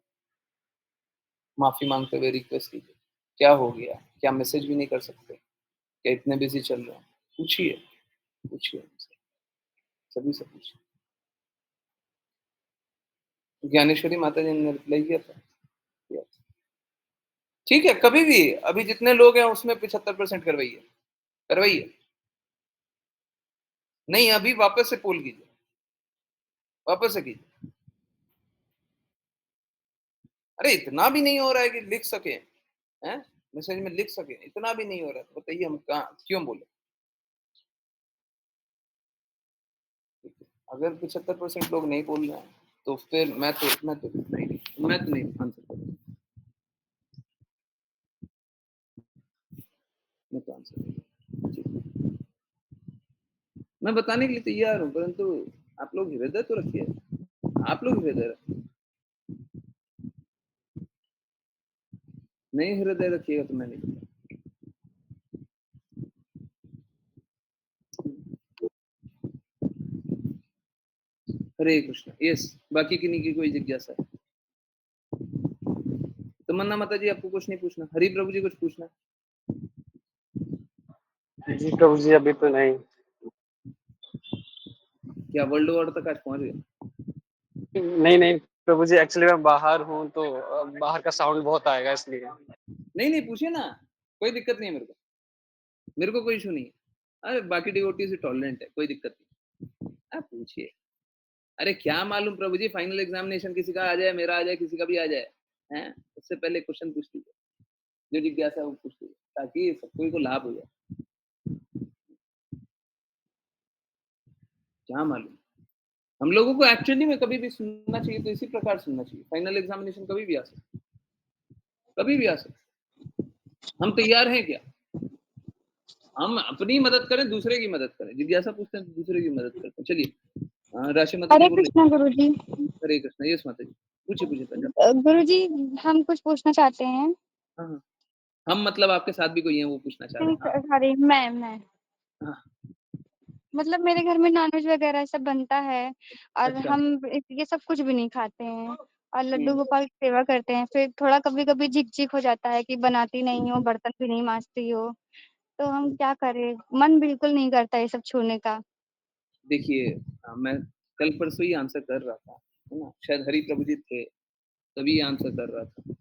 माफी मांगते हुए रिक्वेस्ट कीजिए, क्या हो गया, क्या मैसेज भी नहीं कर सकते, क्या इतने बिजी चल रहे हैं? पूछिए, पूछिए, सभी से पूछिए। ज्ञानेश्वरी माता जी ने रिप्लाई किया था, किया था। ठीक है, कभी भी अभी जितने लोग हैं उसमें 75% करवाइए, करवाइए। नहीं, अभी वापस से पोल कीजिए, वापस से कीजिए। अरे इतना भी नहीं हो रहा है कि लिख सके, हैं, मैसेज में लिख सके, इतना भी नहीं हो रहा है, तो बताइए हम कहाँ क्यों बोले। अगर 75% लोग नहीं बोल रहे हैं तो फिर मैं तो नहीं आंसर करूंगा, मैं तो आंसर नहीं करूंगा। मैं बताने के लिए तैयार हूँ, परंतु आप लोग हृदय तो रखिए, आप लोग हृदय रखिए। नहीं हृदय रखिएगा तो मैं नहीं। हरे कृष्ण। यस, बाकी किन्हीं की कोई जिज्ञासा है? तमन्ना माता जी आपको कुछ नहीं पूछना? हरि प्रभु जी कुछ पूछना? जी प्रभु जी, अभी तो नहीं। क्या वर्ल्ड वॉर तक आज पहुंच गए? नहीं प्रभु जी, एक्चुअली मैं बाहर हूँ तो बाहर का साउंड बहुत आएगा इसलिए। नहीं पूछिए ना, कोई दिक्कत नहीं है मेरे को कोई इशू नहीं है। अरे बाकी डिवोटी से टॉलरेंट है, कोई दिक्कत नहीं। आप पूछिए। अरे क्या मालूम प्रभु जी, फाइनल एग्जामिनेशन किसी का आ जाए, मेरा आ जाए, किसी का भी आ जाए, हैं? उससे पहले क्वेश्चन पूछ लीजिए, जो जिज्ञासा है वो पूछ लीजिए, ताकि सबको को लाभ हो जाए। क्या मालूम, हम लोगों को एक्चुअली में कभी भी सुनना चाहिए तो इसी प्रकार सुनना चाहिए। फाइनल एग्जामिनेशन कभी भी आ सकता, कभी भी आ सकता। हम तैयार हैं क्या? हम अपनी मदद करें, दूसरे की मदद करें। जिज्ञासा पूछते हैं तो दूसरे की मदद करते हैं। चलिए राशि माता जी हरे बोल रही। कृष्णा गुरुजी। हरे कृष्ण। यस माता जी, पूछिए पंजाब। गुरुजी, हम कुछ पूछना चाहते हैं। हाँ, हम मतलब आपके साथ भी कोई है वो पूछना चाह रहे हैं? हाँ सॉरी, मैं हाँ। मतलब मेरे घर में नॉनवेज वगैरह सब बनता है और अच्छा। हम ये सब कुछ भी नहीं खाते हैं और लड्डू हम्म, गोपाल की सेवा करते हैं। फिर थोड़ा कभी कभी झिक झिक हो जाता है कि बनाती नहीं हो, बर्तन भी नहीं मांजती हो, तो हम क्या करें? मन बिल्कुल नहीं करता ये सब छूने का। देखिए मैं कल परसों ही आंसर कर रहा था, है ना? शायद हरि प्रभु जी थे तभी आंसर कर रहा था,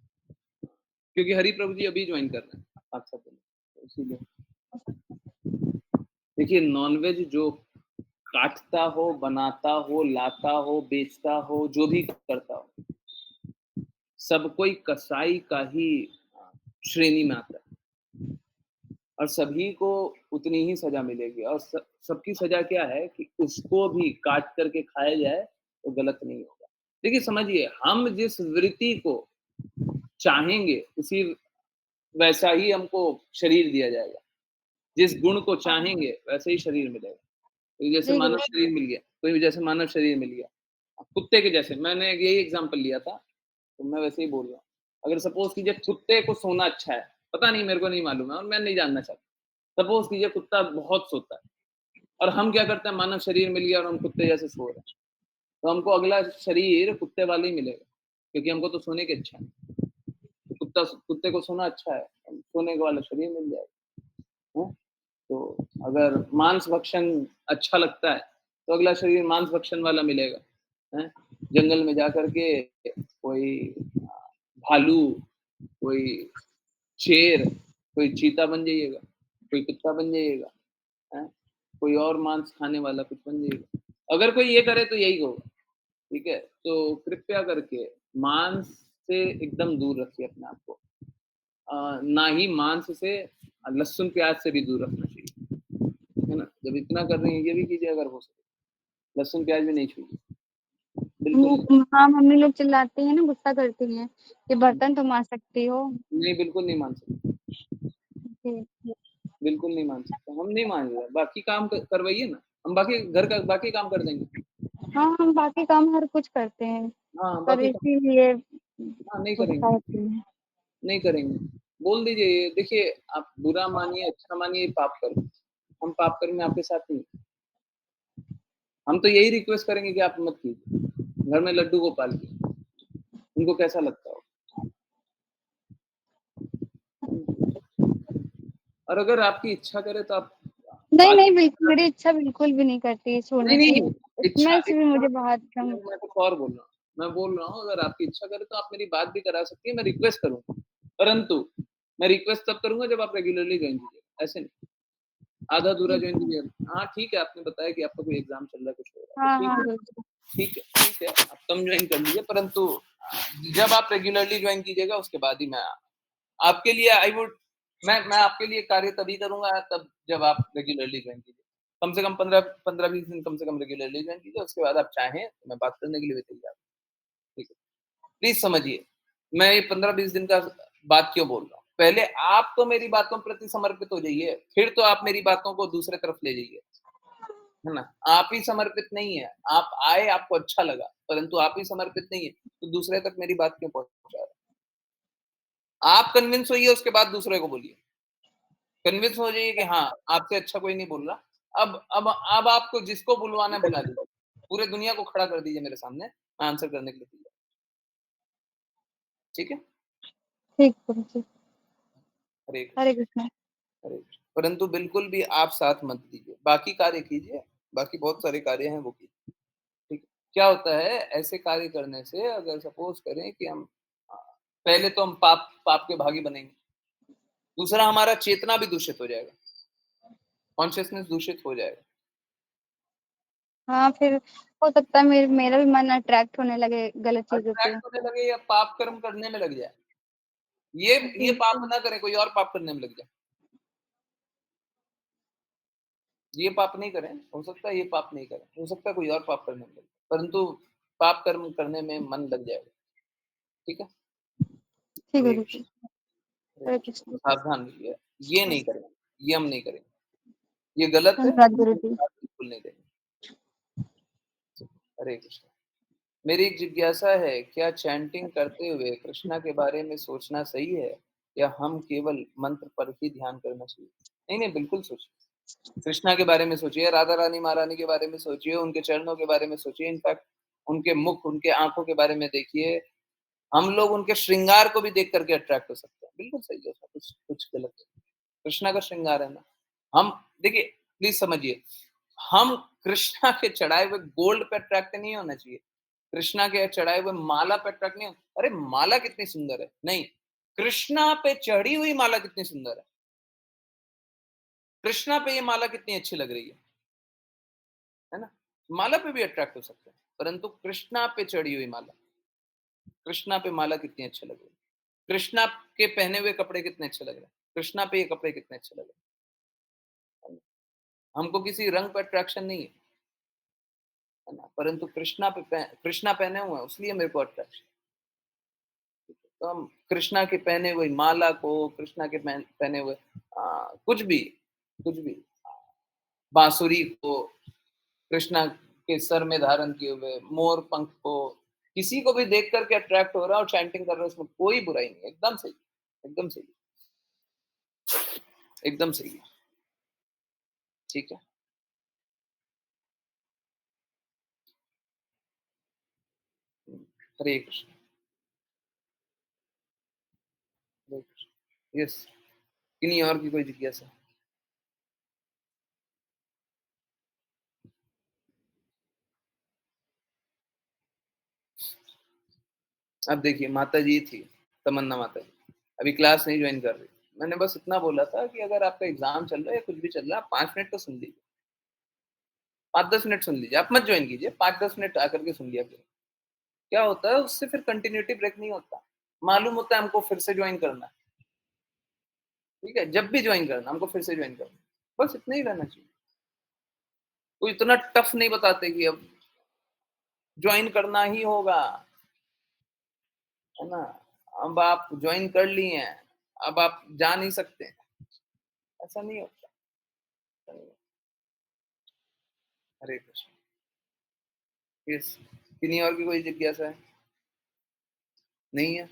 क्योंकि हरि प्रभु जी अभी ज्वाइन कर रहे हैं 5 साल पहले, तो इसीलिए। देखिए नॉनवेज जो काटता हो, बनाता हो, लाता हो, बेचता हो, जो भी करता हो, सब कोई कसाई का ही श्रेणी में आता है और सभी को उतनी ही सजा मिलेगी। और सबकी सजा क्या है कि उसको भी काट करके खाया जाए तो गलत नहीं होगा। देखिए समझिए, हम जिस वृत्ति को चाहेंगे उसी वैसा ही हमको शरीर दिया जाएगा। जिस गुण को चाहेंगे वैसे ही शरीर मिलेगा। तो जैसे जी मानव गुरु। शरीर मिल गया, कोई जैसे मानव शरीर मिल गया, कुत्ते के जैसे, मैंने यही एग्जांपल लिया था तो मैं वैसे ही बोल रहा हूँ। अगर सपोज कीजिए कुत्ते को सोना अच्छा है, पता नहीं, मेरे को नहीं मालूम है और मैं नहीं जानना चाहता। सपोज कीजिए कुत्ता बहुत सोता है और हम क्या करते हैं, मानव शरीर मिल गया और हम कुत्ते जैसे सो रहे हैं, तो हमको अगला शरीर कुत्ते वाला ही मिलेगा, क्योंकि हमको तो सोने की इच्छा है। तो कुत्ते को सोना अच्छा है, सोने वाला शरीर मिल जाएगा, है? तो अगर मांस भक्षण अच्छा लगता है तो अगला शरीर मांस भक्षण वाला मिलेगा, है? जंगल में जा करके कोई भालू, कोई शेर, कोई चीता बन जाइएगा, कोई कुत्ता बन जाइएगा, है? कोई और मांस खाने वाला कुछ बन जाइएगा। अगर कोई ये करे तो यही होगा, ठीक है? तो कृपया करके मांस से एकदम दूर रखिए अपने आप को। ना ही मांस से, लहसुन प्याज से भी दूर रखना चाहिए, है ना? जब इतना कर रही हैं ये भी कीजिए अगर हो सके, लहसुन प्याज भी नहीं छूइए, बिल्कुल हाँ, मम्मी लोग चिल्लाती है ना, गुस्सा करती हैं कि बर्तन तो मांज सकती हो। नहीं, बिल्कुल नहीं मान सकते, जी। बिल्कुल नहीं मान सकते। हम नहीं मान रहे, बाकी काम करवाइए ना, हम बाकी घर का बाकी काम कर देंगे। हाँ, हम बाकी काम हर कुछ करते हैं, हाँ पर बाकी काम, इसीलिए हाँ नहीं गुस्सा करेंगे, होती है। नहीं करेंगे, बोल दीजिए ये। देखिए आप बुरा मानिए अच्छा मानिए, पाप कर्म, हम पाप कर्म में आपके साथ नहीं। हम तो यही रिक्वेस्ट करेंगे कि आप मत कीजिए। घर में लड्डू गोपाल की, उनको कैसा लगता हो। और अगर आपकी इच्छा करे तो आप नहीं बात, नहीं, बिल्कुल मेरी इच्छा बिल्कुल भी नहीं करती है नहीं छोड़ने की। नहीं, इच्छा इसमें से भी इच्छा मुझे बहुत कम। मैं कुछ और बोल रहा हूँ। मैं बोल रहा हूँ अगर आपकी इच्छा करे तो आप मेरी बात भी करा सकती है, मैं रिक्वेस्ट करूंगा, परंतु मैं रिक्वेस्ट तब करूंगा जब आप रेगुलरली ज्वाइन कीजिए, ऐसे नहीं आधा अधूरा ज्वाइन कीजिए। हाँ ठीक है, आपने बताया कि आपका कोई एग्जाम चल रहा है, कुछ हो रहा है, हाँ तो हाँ ठीक है, गुरुजी। ठीक है, ठीक है, आप कम ज्वाइन कर लीजिए, परंतु जब आप रेगुलरली ज्वाइन कीजिएगा उसके बाद ही मैं आपके लिए आई वुड, मैं आपके लिए कार्य तभी करूंगा तब जब आप रेगुलरली ज्वाइन कीजिए। कम से कम 15-20 दिन कम से कम रेगुलरली ज्वाइन कीजिए, उसके बाद आप चाहें तो मैं बात करने के लिए भी तैयार हूँ, ठीक है? प्लीज समझिए, मैं ये 15-20 दिन का बात क्यों बोल रहा हूँ। पहले आप तो मेरी बातों प्रति समर्पित हो जाइए, फिर तो आप मेरी बातों को दूसरे तरफ ले जाइए, है ना? आप ही समर्पित नहीं है, आप आए आपको अच्छा लगा, परंतु आप ही समर्पित नहीं है, तो दूसरे तक मेरी बात क्यों पहुंचा रहे? आप कन्विंस होइए, उसके बाद दूसरे को बोलिए। कन्विंस हो जाइए कि हाँ, आपसे अच्छा कोई नहीं बोल रहा। अब आपको जिसको बुलवाना है बुला लीजिए। पूरे दुनिया को खड़ा कर दीजिए मेरे सामने, मैं आंसर करने के लिए तैयार। ठीक है? ठीक गुरुजी। हरे हरे कृष्ण, कृष्णा। हरे कृष्ण। परंतु बिल्कुल भी आप साथ मत दीजिए, बाकी कार्य कीजिए, बाकी बहुत सारे कार्य हैं वो कीजिए। ठीक है? क्या होता है ऐसे कार्य करने से, अगर सपोज़ करें कि हम अ, पहले तो हम पाप पाप के भागी बनेंगे, दूसरा हमारा चेतना भी दूषित हो जाएगा, कॉन्शियसनेस दूषित हो जाएगा। हाँ, फिर हो सकता है मेरा भी मन अट्रैक्ट होने लगे गलत चीज़ों पे। अट्रैक्ट होने लगे या पाप कर्म करने में लग जाए। ये जी। पाप ना करे, कोई और पाप करने में लग जाए। ये पाप नहीं करें, हो सकता है ये पाप नहीं करें, हो सकता है कोई और पाप करने में लगे, परंतु पाप कर्म करने में मन लग जाएगा। ठीक है? ठीक हरे गुरुजी। कृष्ण, हरे हरे कृष्ण। कृष्ण। तो सावधान रहिए, ये नहीं करेंगे, ये हम नहीं करेंगे। ये गलत है, धन्यवाद ये गुरुजी। बात बिल्कुल नहीं देंगे। हरे कृष्ण। मेरी एक जिज्ञासा है, क्या चैंटिंग करते हुए कृष्णा के बारे में सोचना सही है या हम केवल मंत्र पर ही ध्यान करना चाहिए? नहीं, नहीं, बिल्कुल सोचिए। कृष्णा के बारे में सोचिए, राधा रानी महारानी के बारे में सोचिए, उनके चरणों के बारे में सोचिए, इनफैक्ट उनके मुख, उनके आँखों के बारे में देखिए। हम लोग उनके श्रृंगार को भी देख कर के अट्रैक्ट हो सकते हैं। बिल्कुल सही है, उसमें कुछ कुछ गलत नहीं। कृष्णा का श्रृंगार है ना। हम देखिए, प्लीज़ समझिए, हम कृष्णा के चढ़ाए हुए गोल्ड पे अट्रैक्ट नहीं होना चाहिए। कृष्णा के चढ़ाए हुए माला पे अट्रैक्ट नहीं हो, अरे माला कितनी सुंदर है। नहीं, कृष्णा पे चढ़ी हुई माला कितनी सुंदर है। कृष्णा पे ये माला कितनी अच्छी लग रही है ना? माला पे भी अट्रैक्ट हो सकते हैं, परंतु कृष्णा पे चढ़ी हुई माला, कृष्णा पे माला कितनी अच्छी लग रही है। कृष्णा के पहने हुए कपड़े कितने अच्छे लग रहे हैं। कृष्णा पे ये कपड़े कितने अच्छे लग रहे हैं। हमको किसी रंग पे अट्रैक्शन नहीं है ना, परंतु कृष्णा पहने हुए हैं, इसलिए मेरे को अट्रैक्शन। तो हम कृष्णा के पहने हुए माला को, कृष्णा के पहने हुए कुछ भी बांसुरी को, कृष्णा के सर में धारण किए हुए मोर पंख को, किसी को भी देख करके अट्रैक्ट हो रहा है और चैंटिंग कर रहा है, उसमें कोई बुराई नहीं है। एकदम सही, एकदम सही, एकदम सही है। ठीक है? हरे कृष्ण, हरे कृष्ण। यस, किन्हीं और की कोई जिज्ञासा? अब देखिए, माता जी थी, तमन्ना माता जी, अभी क्लास नहीं ज्वाइन कर रही। मैंने बस इतना बोला था कि अगर आपका एग्जाम चल रहा है या कुछ भी चल रहा है, आप 5 मिनट तो सुन लीजिए, 5-10 मिनट सुन लीजिए, आप मत ज्वाइन कीजिए, 5-10 मिनट आकर के सुन लिया करिए। क्या होता है उससे, फिर कंटिन्यूटी ब्रेक नहीं होता। मालूम होता है हमको फिर से ज्वाइन करना है। ठीक है? जब भी ज्वाइन करना हमको फिर से ज्वाइन करना है। बस इतना ही रहना चाहिए। कोई इतना टफ नहीं बताते कि अब ज्वाइन करना ही होगा, है ना? अब आप ज्वाइन कर लिए हैं, अब आप जा नहीं सकते। ऐसा नहीं होता। ऐसा नहीं होता। हरे कृष्ण। यस, किन्हीं और की कोई जिज्ञासा है? नहीं है?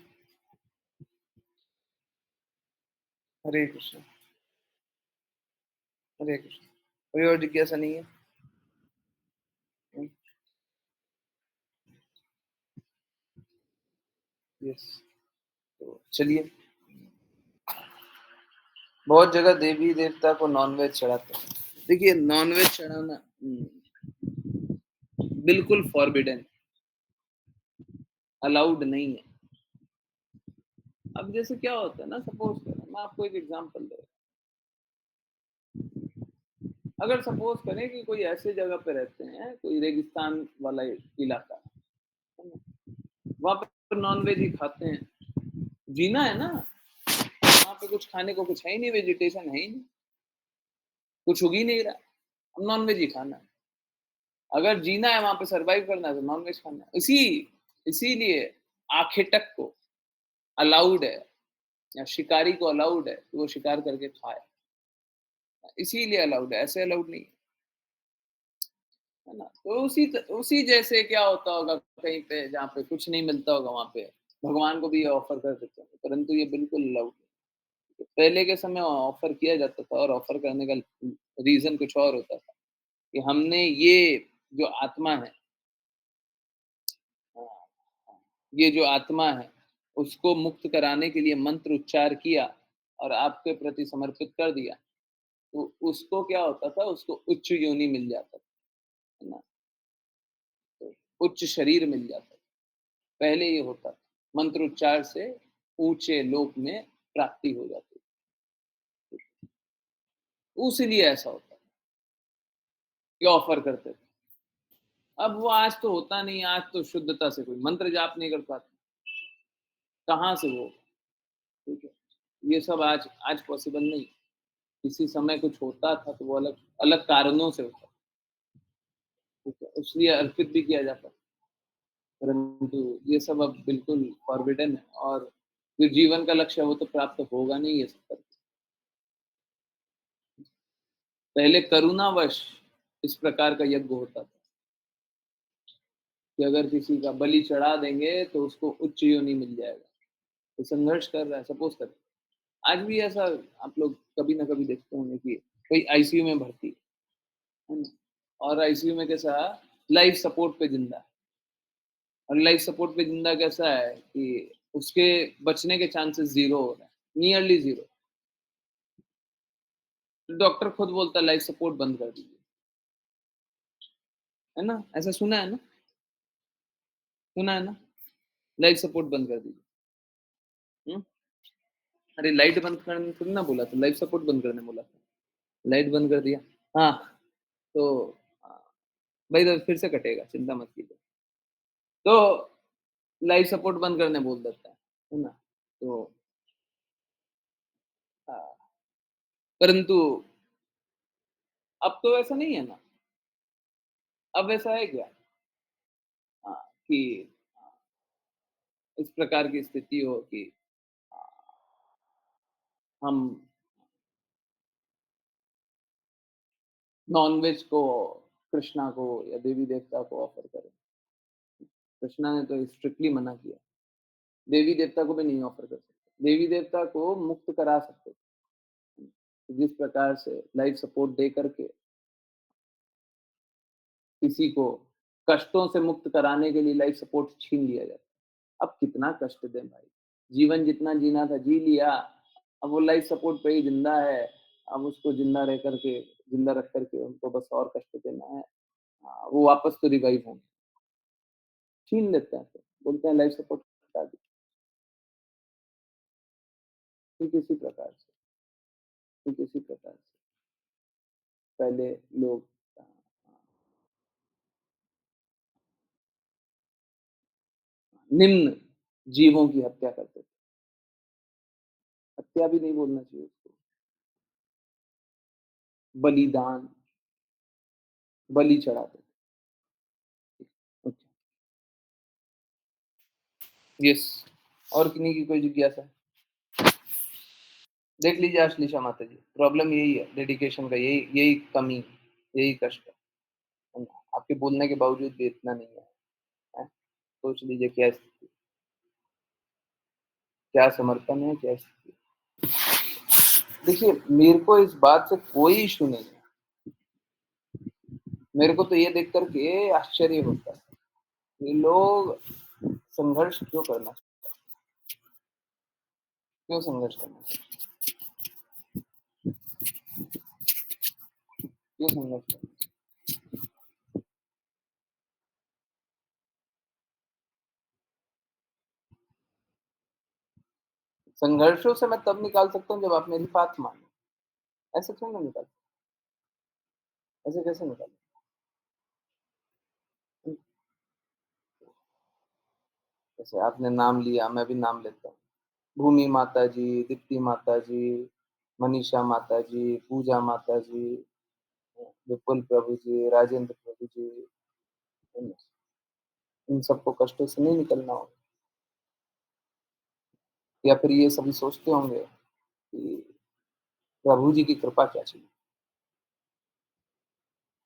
हरे कृष्ण, हरे कृष्ण। कोई और जिज्ञासा नहीं है? यस, तो चलिए। बहुत जगह देवी देवता को नॉनवेज चढ़ाते हैं। देखिए, नॉनवेज चढ़ाना बिल्कुल फॉरबिडन, अलाउड नहीं है। अब जैसे क्या होता है ना, सपोज करें, मैं आपको एक एग्जांपल दे रहा हूं। अगर सपोज करें कि कोई ऐसे जगह पे रहते हैं, कोई रेगिस्तान वाला इलाका है ना, वहां पर नॉनवेज ही खाते हैं, जीना है ना, वहां पे कुछ खाने को कुछ है ही नहीं, वेजिटेशन है ही नहीं, कुछ उग ही नहीं रहा, अब नॉनवेज ही खाना है। अगर जीना है, वहां पे सरवाइव करना है, तो नॉनवेज खाना है। इसीलिए आखेटक को अलाउड है, या शिकारी को अलाउड है कि वो शिकार करके खाए। इसीलिए अलाउड है, ऐसे अलाउड नहीं है ना। तो उसी जैसे क्या होता होगा कहीं पे जहाँ पे कुछ नहीं मिलता होगा, वहां पे भगवान को भी ये ऑफर कर सकते हैं, परंतु ये बिल्कुल अलाउड नहीं। पहले के समय ऑफर किया जाता था, और ऑफर करने का रीजन कुछ और होता था कि हमने ये जो आत्मा है, ये जो आत्मा है उसको मुक्त कराने के लिए मंत्र उच्चार किया और आपके प्रति समर्पित कर दिया, तो उसको क्या होता था, उसको उच्च योनि मिल जाता था, है ना? तो उच्च शरीर मिल जाता था। पहले ये होता था, मंत्र उच्चार से ऊँचे लोक में प्राप्ति हो जाती थी। उसीलिए ऐसा होता है, ये ऑफ़र करते थे। अब वो आज तो होता नहीं, आज तो शुद्धता से कोई मंत्र जाप नहीं कर पाता, कहाँ से वो, ठीक है? ये सब आज आज पॉसिबल नहीं। किसी समय कुछ होता था तो वो अलग अलग कारणों से होता, ठीक है? इसलिए अर्पित भी किया जाता, परंतु ये सब अब बिल्कुल फॉरबिडन है और जो जीवन का लक्ष्य है वो तो प्राप्त होगा नहीं ये सब करके। पहले करुणावश इस प्रकार का यज्ञ होता था कि अगर किसी का बलि चढ़ा देंगे तो उसको उच्च योनि मिल जाएगा। तो संघर्ष कर रहा है, सपोज़ करें। आज भी ऐसा आप लोग कभी ना कभी देखते होंगे कि कोई आईसीयू में भर्ती है ना? और आईसीयू में कैसा लाइफ सपोर्ट पे जिंदा है, और लाइफ सपोर्ट पे जिंदा कैसा है कि उसके बचने के चांसेस जीरो हो रहे हैं, नियरली जीरो। तो डॉक्टर खुद बोलता है लाइफ सपोर्ट बंद कर दीजिए, है ना? ऐसा सुना है ना? सुना है ना? लाइफ सपोर्ट बंद कर दीजिए। हम्म? अरे लाइट बंद करने थोड़ी ना बोला था, लाइफ सपोर्ट बंद करने बोला था। लाइट बंद कर दिया, हाँ। तो भाई तो फिर से कटेगा, चिंता मत कीजिए। तो लाइफ सपोर्ट बंद करने बोल देता है ना? तो परंतु अब तो ऐसा नहीं है ना, अब ऐसा है क्या, कि इस प्रकार की स्थिति हो कि अ, हम नॉनवेज को कृष्णा को या देवी देवता को ऑफर करें। कृष्णा ने तो स्ट्रिक्टली मना किया, देवी देवता को भी नहीं ऑफर कर सकते, देवी देवता को मुक्त करा सकते, जिस प्रकार से लाइफ सपोर्ट दे करके किसी को कष्टों से मुक्त कराने के लिए लाइफ सपोर्ट छीन लिया जाता है। अब कितना कष्ट दें भाई, जीवन जितना जीना था जी लिया, अब वो लाइफ सपोर्ट पे ही जिंदा है, अब उसको जिंदा रह करके, जिंदा रख करके उनको बस और कष्ट देना है। वो वापस तो रिवाइव होंगे, छीन लेते हैं, फिर बोलते हैं लाइफ सपोर्ट हटा दी। ठीक इसी प्रकार से, ठीक इसी प्रकार से पहले लोग निम्न जीवों की हत्या करते थे, हत्या भी नहीं बोलना चाहिए उसको, बलिदान, बलि चढ़ाते थे। यस, और किन्हीं की कोई जिज्ञासा है? देख लीजिए आश्लेषा माता जी, प्रॉब्लम यही है डेडिकेशन का, यही यही कमी, यही कष्ट है ना? आपके बोलने के बावजूद भी इतना नहीं है, हैं? सोच लीजिए क्या स्थिति, क्या समर्पण है, क्या स्थिति। देखिए मेरे को इस बात से कोई इशू नहीं है, मेरे को तो ये देख करके आश्चर्य होता है, ये लोग संघर्ष क्यों करना, क्यों संघर्ष करना, क्यों संघर्ष करना? संघर्षों से मैं तब निकाल सकता हूँ जब आप मेरी बात मानो, ऐसे क्यों ना निकाल, ऐसे कैसे निकाल? जैसे आपने नाम लिया, मैं भी नाम लेता हूँ, भूमि माता जी, दीप्ति माता जी, मनीषा माता जी, पूजा माता जी, विपुल प्रभु जी, राजेंद्र प्रभु जी, इन सबको कष्टों से नहीं निकलना होगा, या फिर ये सभी सोचते होंगे कि प्रभु जी की कृपा क्या चाहिए,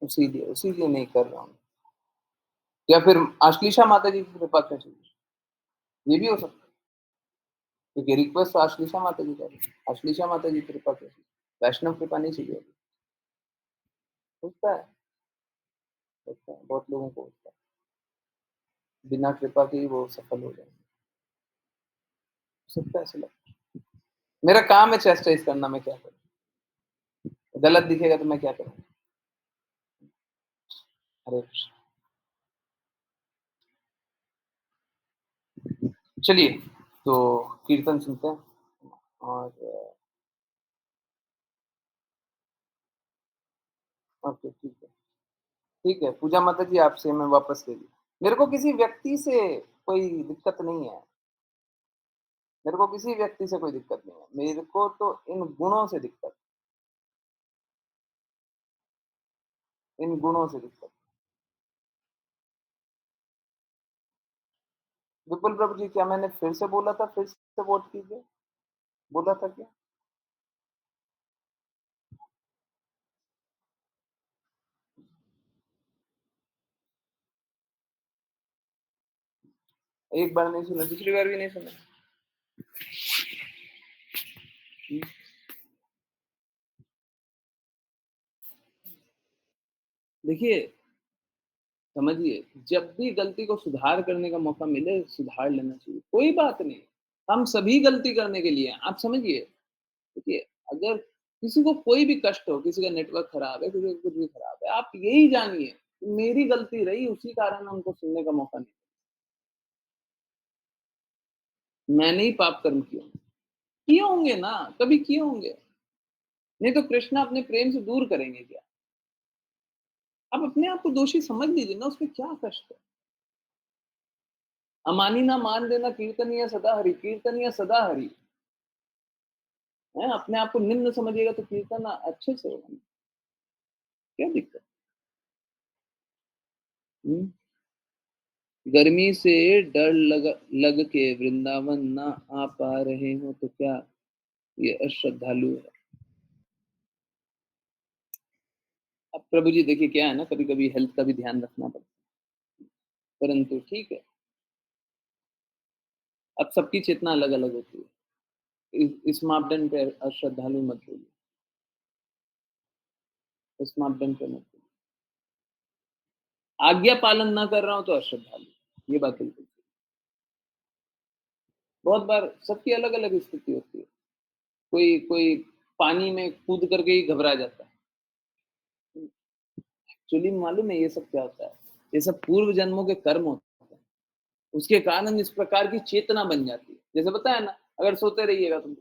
उसीलिए नहीं कर रहा हूँ, या फिर आश्लेषा माता जी की कृपा क्या चाहिए, ये भी हो सकता है, क्योंकि रिक्वेस्ट तो आश्लेषा माता जी कर रही है, आश्लेषा माता जी की कृपा क्या चाहिए, वैष्णव कृपा नहीं चाहिए, होता है, होता है, बहुत लोगों को होता है, बिना कृपा के ही वो सफल हो जाएंगे। सकता है ऐसा लगता है। मेरा काम है चेस्टाइज करना, मैं क्या करूं? गलत दिखेगा तो मैं क्या करूं? हरे कृष्ण। चलिए तो कीर्तन सुनते हैं। और ओके, ठीक है पूजा माता जी, आपसे मैं वापस ले लिया। मेरे को किसी व्यक्ति से कोई दिक्कत नहीं है, मेरे को किसी व्यक्ति से कोई दिक्कत नहीं है, मेरे को तो इन गुणों से दिक्कत, इन गुणों से दिक्कत। विपुल प्रभु जी, क्या मैंने फिर से बोला था फिर से वोट कीजिए? बोला था क्या? एक बार नहीं सुना, दूसरी बार भी नहीं सुना। देखिए, समझिए, जब भी गलती को सुधार करने का मौका मिले, सुधार लेना चाहिए, कोई बात नहीं। हम सभी गलती करने के लिए हैं, आप समझिए। देखिए, अगर किसी को कोई भी कष्ट हो, किसी का नेटवर्क खराब है, किसी का कुछ भी खराब है, आप यही जानिए कि मेरी गलती रही, उसी कारण हमको सुनने का मौका नहीं। मैंने ही पाप कर्म किए होंगे ना, कभी किए होंगे, नहीं तो कृष्ण अपने प्रेम से दूर करेंगे क्या? आप अपने आप को दोषी समझ लीजिए ना, उसमें क्या कष्ट है? अमानी ना मान देना, कीर्तनीय सदा हरि, कीर्तनीय सदा हरि है। अपने आप को निम्न समझिएगा तो कीर्तन अच्छे से होगा ना, क्या दिक्कत? हम्म? गर्मी से डर लग के वृंदावन ना आ पा रहे हो तो क्या ये अश्रद्धालु है? अब प्रभु जी देखिए, क्या है ना, कभी कभी हेल्थ का भी ध्यान रखना पड़ता है, परंतु ठीक है, अब सबकी चेतना अलग अलग होती है। इस मापदंड पे अश्रद्धालु मत बोलिए, इस मापदंड पे मत बोलिए। आज्ञा पालन ना कर रहा हूं तो अश्रद्धालु, ये बात बिल्कुल सही। बहुत बार सबकी अलग अलग स्थिति होती है, कोई कोई पानी में कूद करके ही घबरा जाता है। एक्चुअली मालूम है ये सब क्या होता है? ये सब पूर्व जन्मों के कर्म होते हैं, उसके कारण इस प्रकार की चेतना बन जाती है। जैसे बताया ना, अगर सोते रहिएगा तो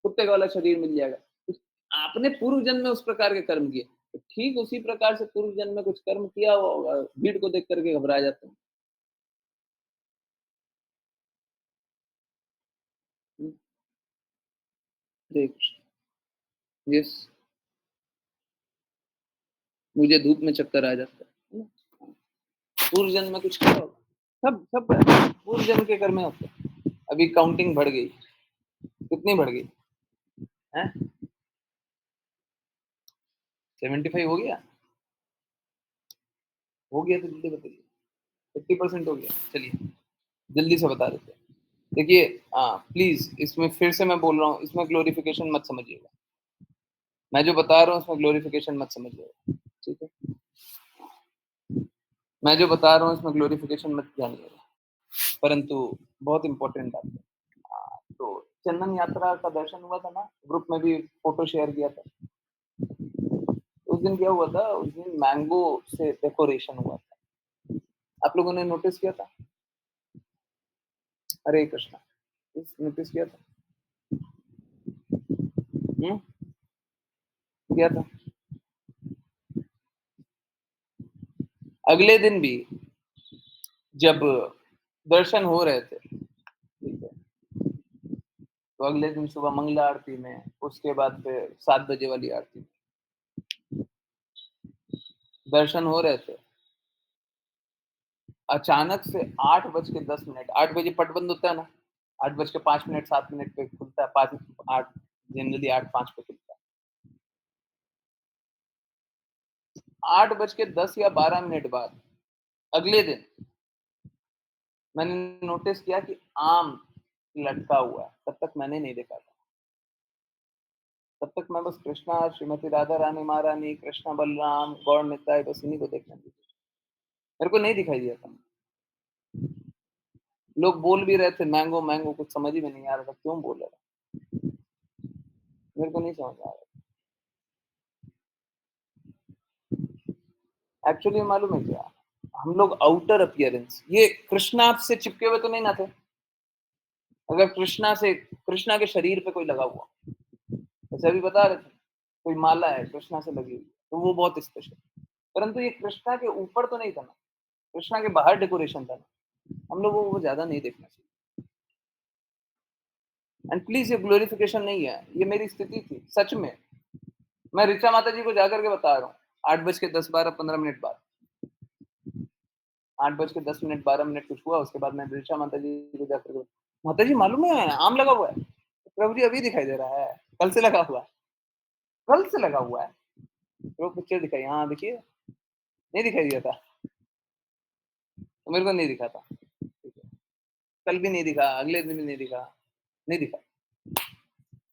कुत्ते का वाला शरीर मिल जाएगा। आपने पूर्व जन्म में उस प्रकार के कर्म किए, तो ठीक उसी प्रकार से पूर्व जन्म में कुछ कर्म किया हुआ होगा, भीड़ को देख करके घबरा जाते हैं। हरे कृष्ण। यस, मुझे धूप में चक्कर आ जाता है। पूर्व जन्म में कुछ किया होगा, सब सब पूर्व जन्म के कर्म होते हैं। अभी काउंटिंग बढ़ गई, कितनी बढ़ गई है? 75 हो गया तो जल्दी बताइए। 50% हो गया, चलिए जल्दी से बता देते हैं। देखिए, प्लीज इसमें फिर से मैं बोल रहा हूँ, इसमें ग्लोरिफिकेशन मत समझिएगा, मैं जो बता रहा हूँ इसमें ग्लोरिफिकेशन मत समझिएगा, ठीक है? मैं जो बता रहा हूँ इसमें ग्लोरिफिकेशन मत जानिएगा, परंतु बहुत इंपॉर्टेंट बात है। तो चंदन यात्रा का दर्शन हुआ था ना, ग्रुप में भी फोटो शेयर किया था। उस दिन क्या हुआ था, उस दिन मैंगो से डेकोरेशन हुआ था, आप लोगों ने नोटिस किया था? हरे कृष्णा, नोटिस किया था? किया था? अगले दिन भी जब दर्शन हो रहे थे, ठीक है, तो अगले दिन सुबह मंगला आरती में, उसके बाद फिर 7 बजे वाली आरती में दर्शन हो रहे थे। अचानक से 8:10, 8 बजे पट बंद होता है ना, 8:05, 7 पे खुलता है, 5 8 जनरली 8:05 पे खुलता है। 8:10 या 12 बाद अगले दिन मैंने नोटिस किया कि आम लटका हुआ है, तब तक मैंने नहीं देखा था। तब तक मैं बस कृष्णा, श्रीमती राधा रानी महारानी, कृष्णा बलराम, गौर निताई, बस इन्हीं को देखने लगी। मेरे को नहीं दिखाई दिया था, लोग बोल भी रहे थे मैंगो मैंगो, कुछ समझ ही में नहीं आ रहा था क्यों बोल रहा था, मेरे को नहीं समझ आ रहा। एक्चुअली मालूम है क्या, हम लोग आउटर अपीयरेंस, ये कृष्णा से चिपके हुए तो नहीं ना थे। अगर कृष्णा के शरीर पे कोई लगा हुआ, जैसे अभी बता रहे थे कोई माला है कृष्णा से लगी हुई तो वो बहुत स्पेशल, परंतु ये कृष्णा के ऊपर तो नहीं था ना, कृष्णा के बाहर डेकोरेशन था ना, हम लोगों को वो ज्यादा नहीं देखना चाहिए। एंड प्लीज, ये ग्लोरिफिकेशन नहीं है, ये मेरी स्थिति थी सच में। मैं ऋचा माता जी को जाकर के बता रहा हूँ 8:10, 12, 15 मिनट बाद, 8:10, 12 कुछ हुआ, उसके बाद मैं ऋचा माता जी को जाकर के, माता जी मालूम है आम लगा हुआ है, प्रभु जी अभी दिखाई दे रहा है, कल से लगा हुआ है, कल से लगा हुआ है, वो पिक्चर दिखाई, हाँ देखिए, नहीं दिखाई दिया था तो मेरे को नहीं दिखा था, ठीक है, कल भी नहीं दिखा, अगले दिन भी नहीं दिखा, नहीं दिखा।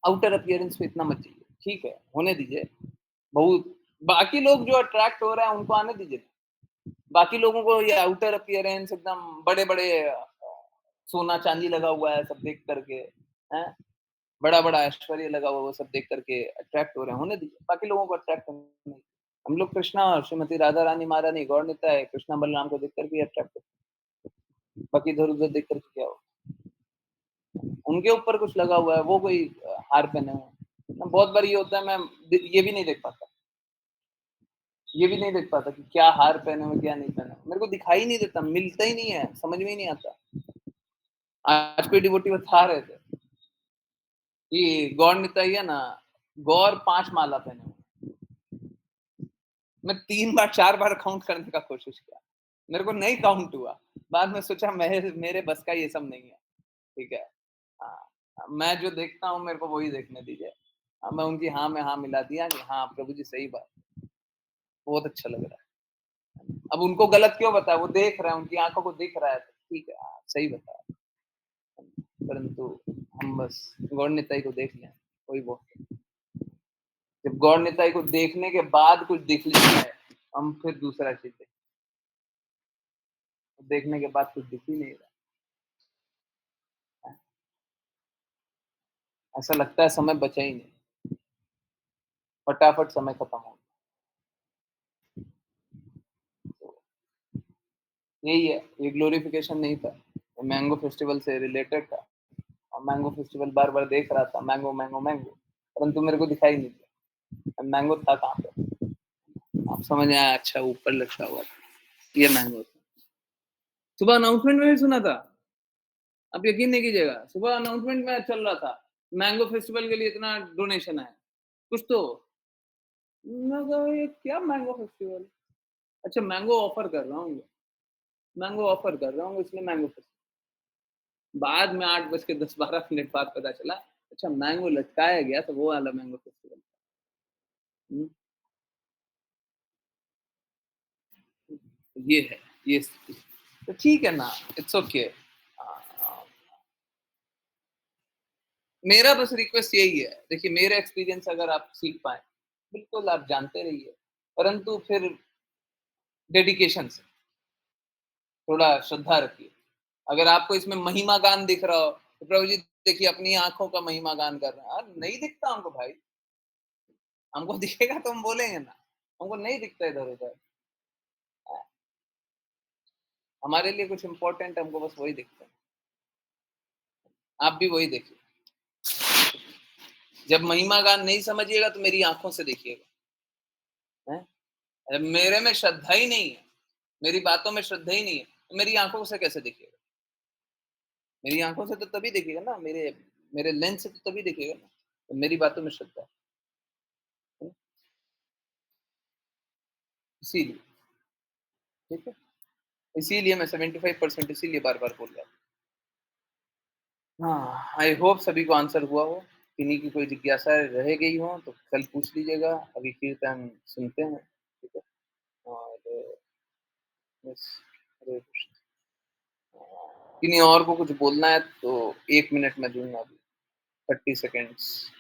आउटर अपीयरेंस पे इतना मत चाहिए, ठीक है, होने दीजिए। बहुत बाकी लोग जो अट्रैक्ट हो रहे हैं उनको आने दीजिए। बाकी लोगों को ये आउटर अपीयरेंस एकदम बड़े बड़े सोना चांदी लगा हुआ है सब देख करके, हैं, बड़ा बड़ा ऐश्वर्य लगा हुआ, वो सब देख करके अट्रैक्ट हो रहे हैं, होने दीजिए। बाकी लोगों को अट्रैक्ट करने नहीं। हम लोग कृष्णा और श्रीमती राधा रानी महारानी गौर नेता है, कृष्णा बलराम को देख करके अट्रैक्ट करते हैं। बाकी इधर उधर देख करके क्या हो, उनके ऊपर कुछ लगा हुआ है, वो कोई हार पहने हुए, बहुत बार ये होता है मैं ये भी नहीं देख पाता, ये भी नहीं देख पाता कि क्या हार पहने हुए क्या नहीं पहने हुए, मेरे को दिखाई नहीं देता, मिलता ही नहीं है, समझ में ही नहीं आता। आज कोई डिवोटी बता रहे थे कि गौर निताई है ना, गौर 5 माला पहने हुए। मैं 3 बार 4 बार काउंट करने का कोशिश किया, मेरे को नहीं काउंट हुआ। बाद में सोचा मेरे बस का ये सब नहीं है, ठीक है, हाँ, मैं जो देखता हूँ मेरे को वही देखने दीजिए। मैं उनकी हाँ में हाँ मिला दिया कि हाँ प्रभु जी सही बात, बहुत अच्छा लग रहा है। अब उनको गलत क्यों बताया, वो देख रहे हैं, उनकी आंखों को दिख रहा है, ठीक है, हाँ, सही बताया, परंतु हम बस गौर निताई को देख लें, वही वो। जब गौर निताई को देखने के बाद कुछ दिख लिया है, हम फिर दूसरा चीज देखने के बाद कुछ दिख ही नहीं रहा, ऐसा लगता है समय बचा ही नहीं, फटाफट समय खत्म हो गया। यही है, ये ग्लोरिफिकेशन नहीं था, ये मैंगो फेस्टिवल से रिलेटेड था, और मैंगो फेस्टिवल बार बार देख रहा था, मैंगो मैंगो मैंगो, परंतु मेरे को दिखाई नहीं दिया मैंगो था कहाँ पे। आप समझ आया, अच्छा ऊपर लटका हुआ था, ये मैंगो था। सुबह अनाउंसमेंट में भी सुना था, आप यकीन नहीं कीजिएगा, सुबह अनाउंसमेंट में चल रहा था मैंगो फेस्टिवल के लिए इतना डोनेशन है कुछ तो, मैं कहा ये क्या मैंगो फेस्टिवल, अच्छा मैंगो ऑफर कर रहा हूँ, मैंगो ऑफर कर रहा हूँ इसलिए मैंगो फेस्टिवल। बाद में 8:10, 12 बाद पता चला अच्छा मैंगो लटकाया गया तो वो वाला मैंगो फेस्टिवल। ये है, ये स्थिति, तो ठीक है ना, इट्स ओके। मेरा बस रिक्वेस्ट यही है, देखिए मेरा एक्सपीरियंस अगर आप सीख पाए, बिल्कुल आप जानते रहिए, परंतु फिर डेडिकेशन से थोड़ा श्रद्धा रखिए। अगर आपको इसमें महिमा गान दिख रहा हो तो प्रभु जी देखिए अपनी आंखों का महिमा गान कर रहे हैं, नहीं दिखता हमको भाई, हमको दिखेगा तो हम बोलेंगे ना, हमको नहीं दिखता इधर उधर, हमारे लिए कुछ इंपॉर्टेंट है, हमको बस वही दिखता है, आप भी वही देखिए। जब महिमा गान नहीं समझिएगा तो मेरी आंखों से देखिएगा, मेरे में श्रद्धा ही नहीं है, मेरी बातों में श्रद्धा ही नहीं है, तो मेरी आंखों से कैसे देखिएगा, मेरी आंखों से तो तभी देखिएगा ना, मेरे मेरे लेंस से तो तभी देखिएगा ना, तो मेरी बातों में श्रद्धा है, इसीलिए, ठीक है, इसीलिए मैं 75% इसीलिए बार बार बोल रहा हूँ। हाँ, आई होप सभी को आंसर हुआ हो, किन्हीं की कोई जिज्ञासा रह गई हो तो कल पूछ लीजिएगा, अभी कीर्तन सुनते हैं, ठीक है, और बस, हरे कृष्ण। किन्हीं और को कुछ बोलना है तो 1 मिनट में दूंगा, अभी 30 सेकेंड्स।